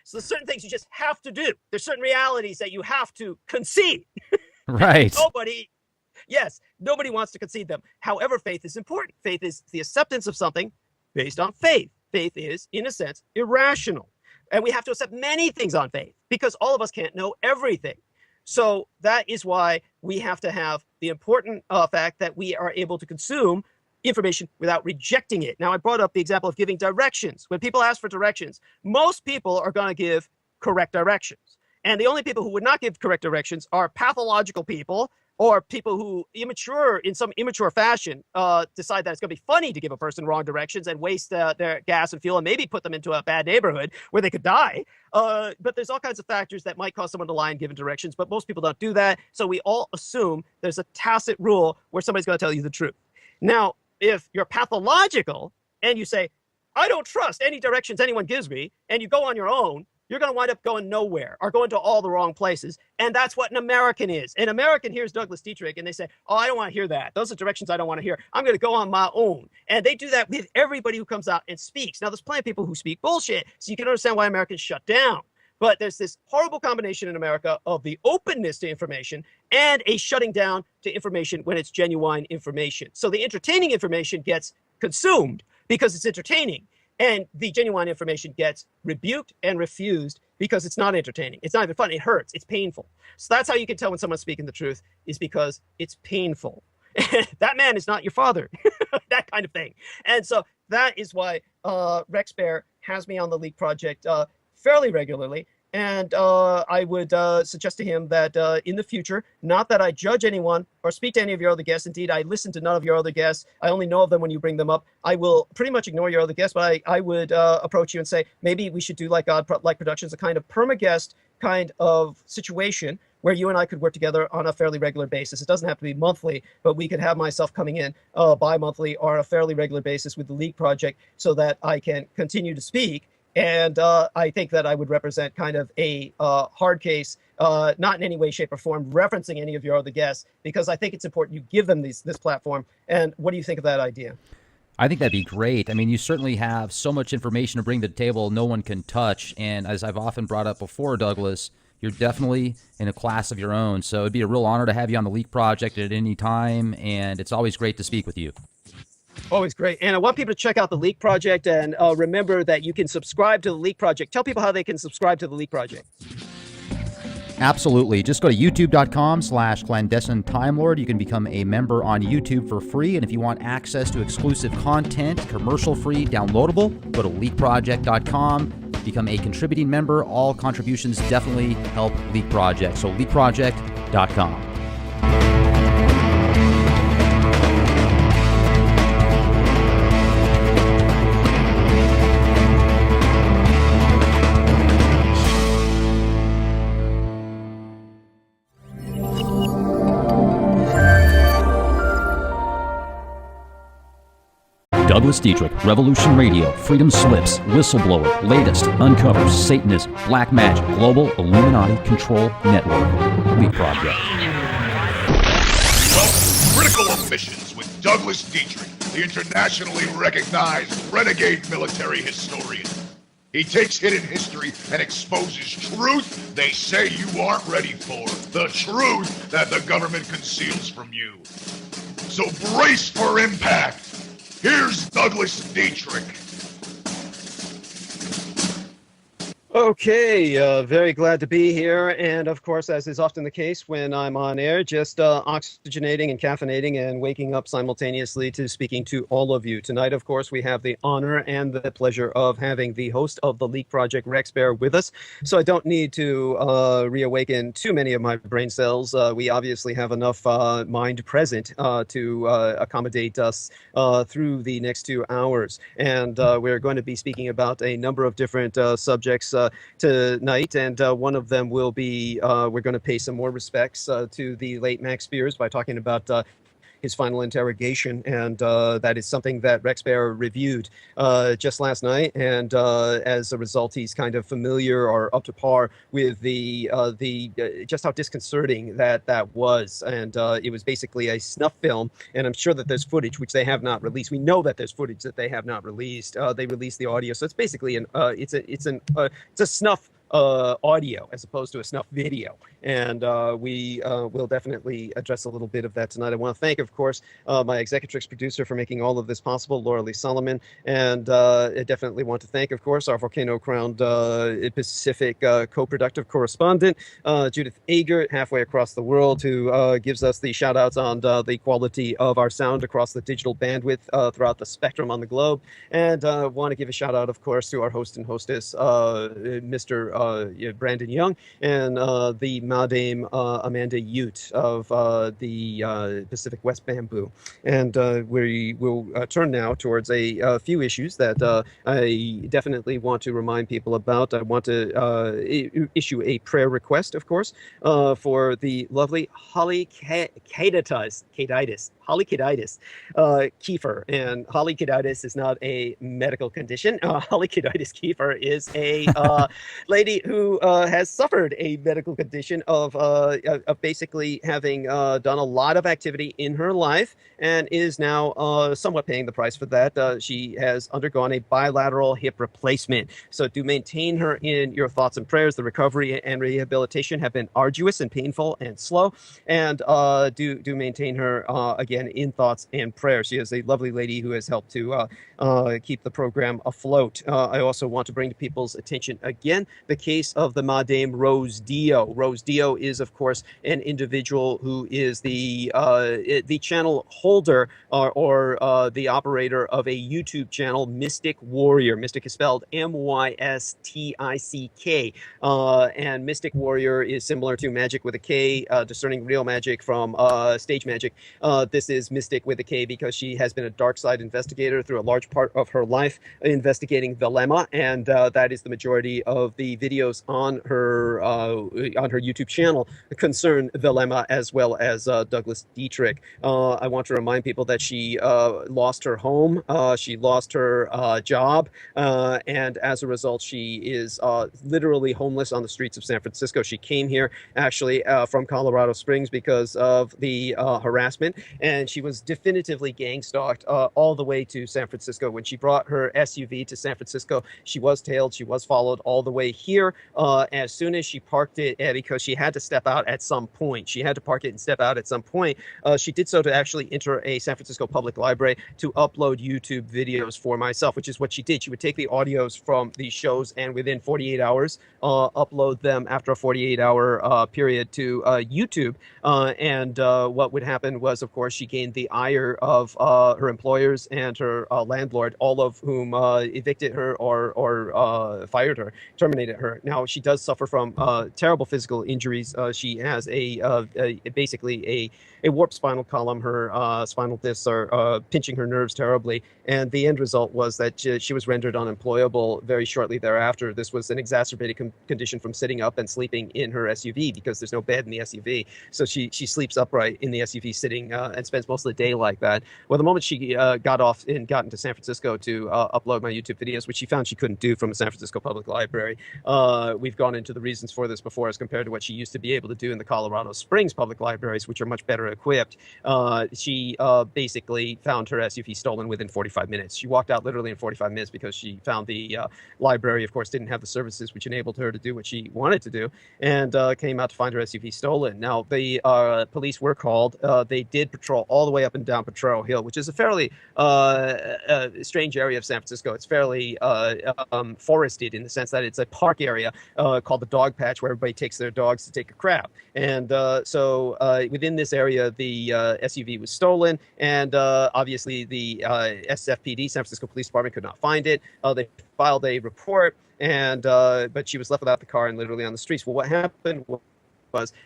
So there's certain things you just have to do. There's certain realities that you have to concede. Right. Nobody wants to concede them. However, faith is important. Faith is the acceptance of something based on faith. Faith is, in a sense, irrational. And we have to accept many things on faith because all of us can't know everything. So that is why we have to have the important fact that we are able to consume information without rejecting it. Now, I brought up the example of giving directions. When people ask for directions, most people are going to give correct directions. And the only people who would not give correct directions are pathological people, or people who in some immature fashion, decide that it's going to be funny to give a person wrong directions and waste their gas and fuel and maybe put them into a bad neighborhood where they could die. But there's all kinds of factors that might cause someone to lie in given directions, but most people don't do that. So we all assume there's a tacit rule where somebody's going to tell you the truth. Now, if you're pathological and you say, I don't trust any directions anyone gives me, and you go on your own, you're going to wind up going nowhere or going to all the wrong places. And that's what an American is. An American hears Douglas Dietrich and they say, oh, I don't want to hear that. Those are directions I don't want to hear. I'm going to go on my own. And they do that with everybody who comes out and speaks. Now, there's plenty of people who speak bullshit, so you can understand why Americans shut down. But there's this horrible combination in America of the openness to information and a shutting down to information when it's genuine information. So the entertaining information gets consumed because it's entertaining, and the genuine information gets rebuked and refused because it's not entertaining. It's not even fun. It hurts. It's painful. So that's how you can tell when someone's speaking the truth, is because it's painful. That man is not your father, that kind of thing. And so that is why Rex Bear has me on the Leak Project fairly regularly. And I would suggest to him that in the future, not that I judge anyone or speak to any of your other guests. Indeed, I listen to none of your other guests. I only know of them when you bring them up. I will pretty much ignore your other guests, but I would approach you and say, maybe we should do like Like Productions, a kind of perma-guest kind of situation where you and I could work together on a fairly regular basis. It doesn't have to be monthly, but we could have myself coming in bi-monthly or on a fairly regular basis with the Leak Project so that I can continue to speak. And I think that I would represent kind of a hard case, not in any way, shape, or form referencing any of your other guests, because I think it's important you give them this platform. And what do you think of that idea? I think that'd be great. I mean, you certainly have so much information to bring to the table no one can touch. And as I've often brought up before, Douglas, you're definitely in a class of your own. So it'd be a real honor to have you on the Leak Project at any time, and it's always great to speak with you. Always great. And I want people to check out the Leak Project, and remember that you can subscribe to the Leak Project. Tell people how they can subscribe to the Leak Project. Absolutely. Just go to youtube.com/clandestine Time Lord. You can become a member on YouTube for free. And if you want access to exclusive content, commercial-free, downloadable, go to leakproject.com. Become a contributing member. All contributions definitely help Leak Project. So leakproject.com. Douglas Dietrich, Revolution Radio, Freedomslips, Whistleblower, Latest, Uncovers, Satanism, Black Magic, Global Illuminati Control Network, Leak Project. Well, Critical Omissions with Douglas Dietrich, the internationally recognized renegade military historian. He takes hidden history and exposes truth they say you aren't ready for. The truth that the government conceals from you. So brace for impact. Here's Douglas Dietrich. Okay, very glad to be here. And of course, as is often the case when I'm on air, just oxygenating and caffeinating and waking up simultaneously to speaking to all of you. Tonight, of course, we have the honor and the pleasure of having the host of the Leak Project, Rex Bear, with us. So I don't need to reawaken too many of my brain cells. We obviously have enough mind present to accommodate us through the next 2 hours. And we're going to be speaking about a number of different subjects tonight, and one of them will be we're going to pay some more respects to the late Max Spears by talking about his final interrogation, and that is something that Rex Bear reviewed just last night, and as a result, he's kind of familiar or up to par with the just how disconcerting that was, and it was basically a snuff film, and I'm sure that there's footage which they have not released. We know that there's footage that they have not released. They released the audio, so it's basically it's a snuff audio as opposed to a snuff video, and we will definitely address a little bit of that tonight. I want to thank, of course, my executrix producer for making all of this possible, Laura Lee Solomon, and I definitely want to thank, of course, our volcano-crowned Pacific co-productive correspondent, Judith Ager, halfway across the world, who gives us the shout-outs on the quality of our sound across the digital bandwidth throughout the spectrum on the globe, and want to give a shout-out, of course, to our host and hostess, Mr. Brandon Young, and the Madame Amanda Ute of the Pacific West Bamboo. And we will turn now towards a few issues that I definitely want to remind people about. I want to issue a prayer request, of course, for the lovely Hollycaditis Kiefer. And Hollycaditis is not a medical condition. Hollycaditis Kiefer is a lady who has suffered a medical condition of basically having done a lot of activity in her life and is now somewhat paying the price for that. She has undergone a bilateral hip replacement. So do maintain her in your thoughts and prayers. The recovery and rehabilitation have been arduous and painful and slow. And do maintain her, again, in thoughts and prayers. She is a lovely lady who has helped to keep the program afloat. I also want to bring to people's attention again the case of the Madame Rose Dio. Rose Dio is, of course, an individual who is the channel holder or the operator of a YouTube channel, Mystic Warrior. Mystic is spelled Mystic, and Mystic Warrior is similar to Magic with a K, discerning real magic from stage magic. This is Mystic with a K because she has been a dark side investigator through a large part of her life, investigating the Lemma, and that is the majority of the videos on her YouTube channel concern the Lemma as well as Douglas Dietrich. I want to remind people that she lost her home, she lost her job, and as a result, she is literally homeless on the streets of San Francisco. She came here actually from Colorado Springs because of the harassment, and she was definitively gang stalked all the way to San Francisco. When she brought her SUV to San Francisco, she was tailed, she was followed all the way here. As soon as she parked it it because she had to step out at some point. She had to park it and step out at some point. She did so to actually enter a San Francisco Public Library to upload YouTube videos for myself, which is what she did. She would take the audios from these shows and within 48 hours upload them after a 48-hour period to YouTube. And what would happen was, of course, she gained the ire of her employers and her landlord, all of whom evicted her or fired her, terminated her. Now, she does suffer from terrible physical injuries. She has basically a warped spinal column. Her spinal discs are pinching her nerves terribly. And the end result was that she was rendered unemployable very shortly thereafter. This was an exacerbated condition from sitting up and sleeping in her SUV because there's no bed in the SUV. So she sleeps upright in the SUV sitting and spends most of the day like that. Well, the moment she got off and got into San Francisco to upload my YouTube videos, which she found she couldn't do from a San Francisco Public Library, we've gone into the reasons for this before as compared to what she used to be able to do in the Colorado Springs public libraries, which are much better equipped. She basically found her SUV stolen within 45 minutes. She walked out literally in 45 minutes because she found the library, of course, didn't have the services which enabled her to do what she wanted to do, and came out to find her SUV stolen. Now, the police were called. They did patrol all the way up and down Potrero Hill, which is a fairly strange area of San Francisco. It's fairly forested in the sense that it's a park area called the Dog Patch, where everybody takes their dogs to take a crap. And so within this area, the SUV was stolen, and obviously the SFPD, San Francisco Police Department, could not find it. They filed a report, and but she was left without the car and literally on the streets. Well, what happened was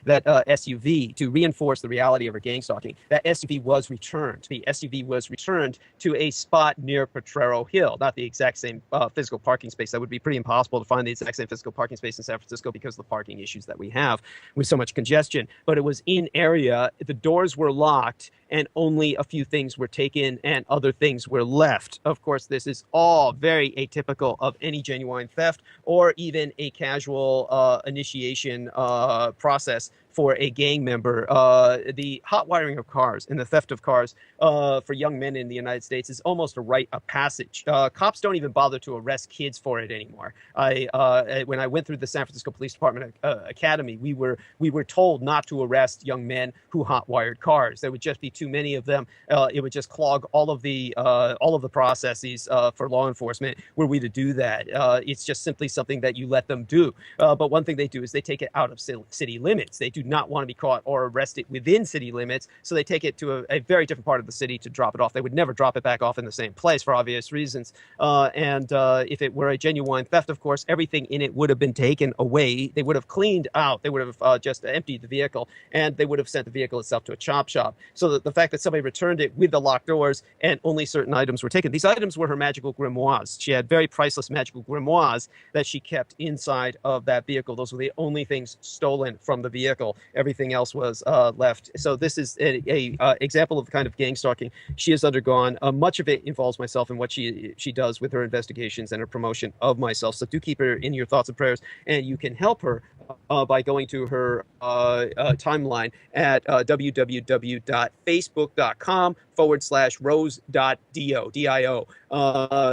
that SUV, to reinforce the reality of her gang stalking, that SUV was returned. The SUV was returned to a spot near Potrero Hill, not the exact same physical parking space. That would be pretty impossible to find the exact same physical parking space in San Francisco because of the parking issues that we have with so much congestion. But it was in area, the doors were locked, and only a few things were taken and other things were left. Of course, this is all very atypical of any genuine theft or even a casual initiation process for a gang member. The hot wiring of cars and the theft of cars for young men in the United States is almost a rite of passage. Cops don't even bother to arrest kids for it anymore. When I went through the San Francisco Police Department Academy, we were told not to arrest young men who hot wired cars. There would just be too many of them. It would just clog all of the processes for law enforcement were we to do that. It's just simply something that you let them do. But one thing they do is they take it out of city limits. They do not want to be caught or arrested within city limits, so they take it to a very different part of the city to drop it off. They would never drop it back off in the same place for obvious reasons. And if it were a genuine theft, of course, everything in it would have been taken away. They would have cleaned out. They would have just emptied the vehicle, and they would have sent the vehicle itself to a chop shop. So that the fact that somebody returned it with the locked doors and only certain items were taken. These items were her magical grimoires. She had very priceless magical grimoires that she kept inside of that vehicle. Those were the only things stolen from the vehicle. Everything else was left. So this is a example of the kind of gang stalking she has undergone. Much of it involves myself and what she does with her investigations and her promotion of myself. So do keep her in your thoughts and prayers, and you can help her by going to her timeline at www.facebook.com/rose.dio, D-I-O.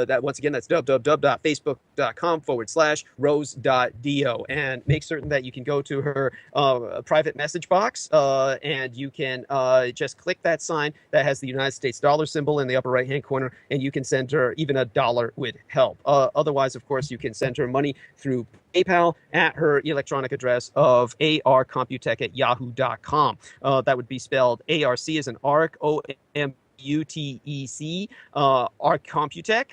That once again, that's www.facebook.com/rose.dio, and make certain that you can go to her private message box, and you can just click that sign that has the United States dollar symbol in the upper right hand corner, and you can send her even $1 would help. Otherwise, of course, you can send her money through PayPal at her electronic address of arcomputec@yahoo.com. That would be spelled ARC as an ARC, OMPUTEC, arcomputec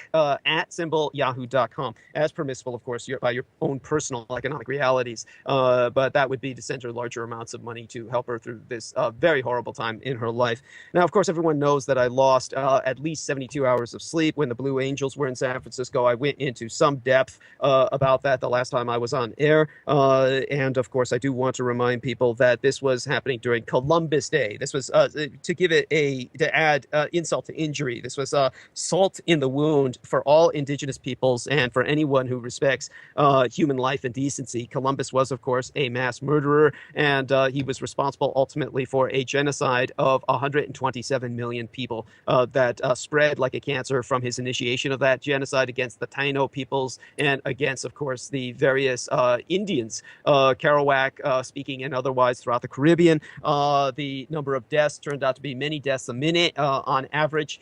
at symbol yahoo.com, as permissible, of course, by your own personal economic realities. But that would be to send her larger amounts of money to help her through this very horrible time in her life. Now, of course, everyone knows that I lost at least 72 hours of sleep when the Blue Angels were in San Francisco. I went into some depth about that the last time I was on air. And of course, I do want to remind people that this was happening during Columbus Day. This was to give it to add insult to injury. This was salt in the wound for all indigenous peoples and for anyone who respects human life and decency. Columbus was, of course, a mass murderer, and he was responsible ultimately for a genocide of 127 million people that spread like a cancer from his initiation of that genocide against the Taino peoples and against, of course, the various Indians, Kerouac speaking and otherwise throughout the Caribbean. The number of deaths turned out to be many deaths a minute on average,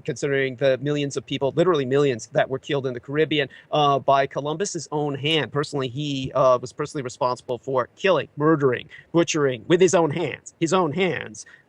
considering the millions of people, literally millions, that were killed in the Caribbean by Columbus's own hand. Personally, he was personally responsible for killing, murdering, butchering with his own hands,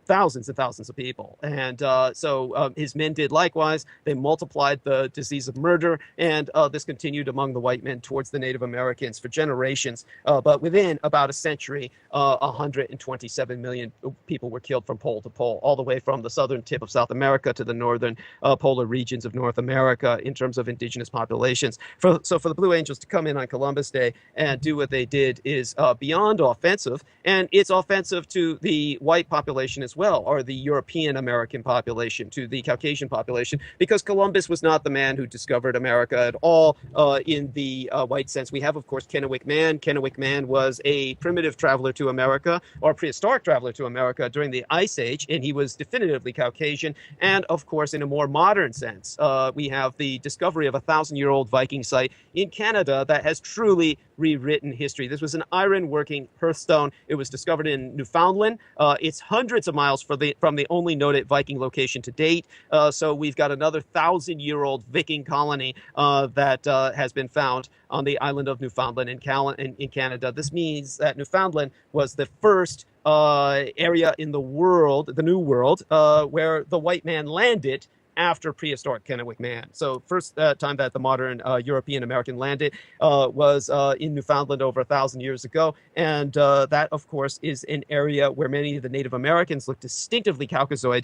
thousands and thousands of people. And so his men did likewise. They multiplied the disease of murder, and this continued among the white men towards the Native Americans for generations. But within about a century, 127 million people were killed from pole to pole, all the way from the southern tip of South America to the northern polar regions of North America in terms of indigenous populations. So for the Blue Angels to come in on Columbus Day and do what they did is beyond offensive, and it's offensive to the white population as well, or the European American population, to the Caucasian population, because Columbus was not the man who discovered America at all in the white sense. We have, of course, Kennewick Man. Kennewick Man was a primitive traveler to America, or prehistoric traveler to America during the Ice Age, and he was definitively Caucasian. And, of course, in a more modern sense, we have the discovery of a 1,000-year-old Viking site in Canada that has truly rewritten history. This was an iron-working hearthstone. It was discovered in Newfoundland. It's hundreds of miles from the only noted Viking location to date. So we've got another 1,000-year-old Viking colony that has been found on the island of Newfoundland in Canada. This means that Newfoundland was the first area in the world, the New World, where the white man landed after prehistoric Kennewick Man. So first time that the modern European American landed was in Newfoundland over 1,000 years ago. And that, of course, is an area where many of the Native Americans look distinctively Caucasoid.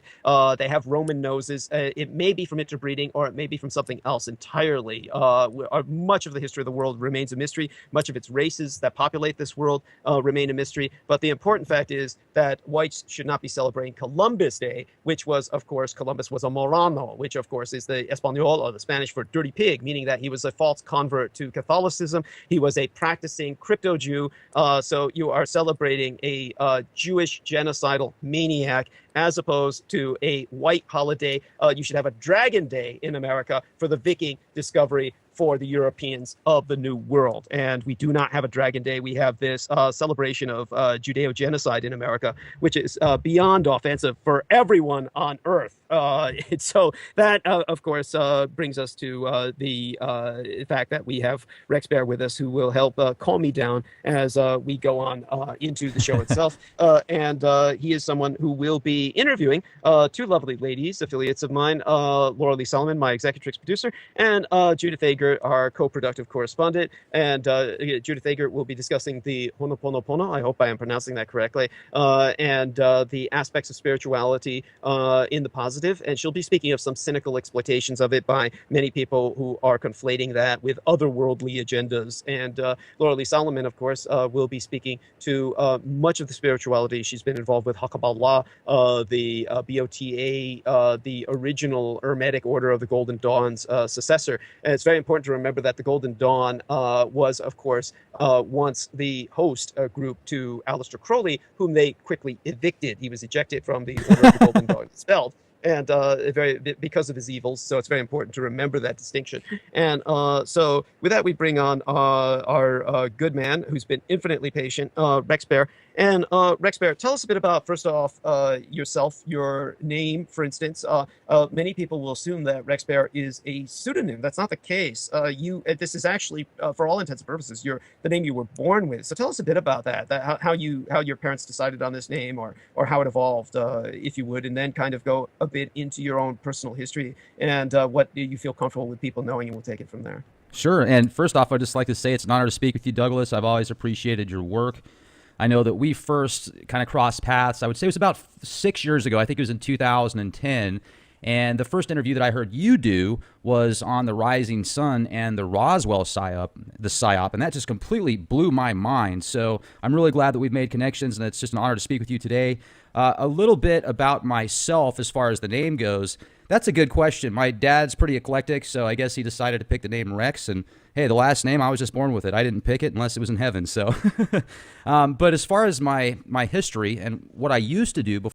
They have Roman noses. It may be from interbreeding, or it may be from something else entirely. Much of the history of the world remains a mystery. Much of its races that populate this world remain a mystery. But the important fact is that whites should not be celebrating Columbus Day, which was, of course, Columbus was a Morano, which, of course, is the Espanol, or the Spanish for dirty pig, meaning that he was a false convert to Catholicism. He was a practicing crypto-Jew. So you are celebrating a Jewish genocidal maniac as opposed to a white holiday. You should have a Dragon Day in America for the Viking discovery for the Europeans of the New World. And we do not have a Dragon Day. We have this celebration of Judeo-genocide in America, which is beyond offensive for everyone on Earth. So that, of course, brings us to the fact that we have Rex Bear with us, who will help calm me down as we go on into the show itself. And he is someone who will be interviewing two lovely ladies, affiliates of mine, Laura Lee Solomon, my executive producer, and Judith Ager, our co-productive correspondent. And Judith Ager will be discussing the Ho'oponopono, I hope I am pronouncing that correctly, and the aspects of spirituality in the positive. And she'll be speaking of some cynical exploitations of it by many people who are conflating that with otherworldly agendas. And Laura Lee Solomon, of course, will be speaking to much of the spirituality. She's been involved with Hakabala, the BOTA, the original Hermetic Order of the Golden Dawn's successor. And it's very important to remember that the Golden Dawn was, of course, once the host group to Aleister Crowley, whom they quickly evicted. He was ejected from the Order of the Golden Dawn, expelled. And because of his evils. So it's very important to remember that distinction. And so with that, we bring on our good man who's been infinitely patient, Rex Bear. And Rex Bear, tell us a bit about, first off, yourself, your name, for instance. Many people will assume that Rex Bear is a pseudonym. That's not the case. This is actually, for all intents and purposes, the name you were born with. So tell us a bit about that, how your parents decided on this name, or how it evolved, if you would, and then kind of go a bit into your own personal history and what you feel comfortable with people knowing, and we'll take it from there. Sure. And first off, I'd just like to say it's an honor to speak with you, Douglas. I've always appreciated your work. I know that we first kind of crossed paths, I would say it was about 6 years ago. I think it was in 2010. And the first interview that I heard you do was on the Rising Sun and the Roswell psyop, and that just completely blew my mind. So I'm really glad that we've made connections, and it's just an honor to speak with you today. A little bit about myself as far as the name goes. That's a good question. My dad's pretty eclectic, so I guess he decided to pick the name Rex, and hey, the last name, I was just born with it. I didn't pick it unless it was in heaven. So, but as far as my history and what I used to do before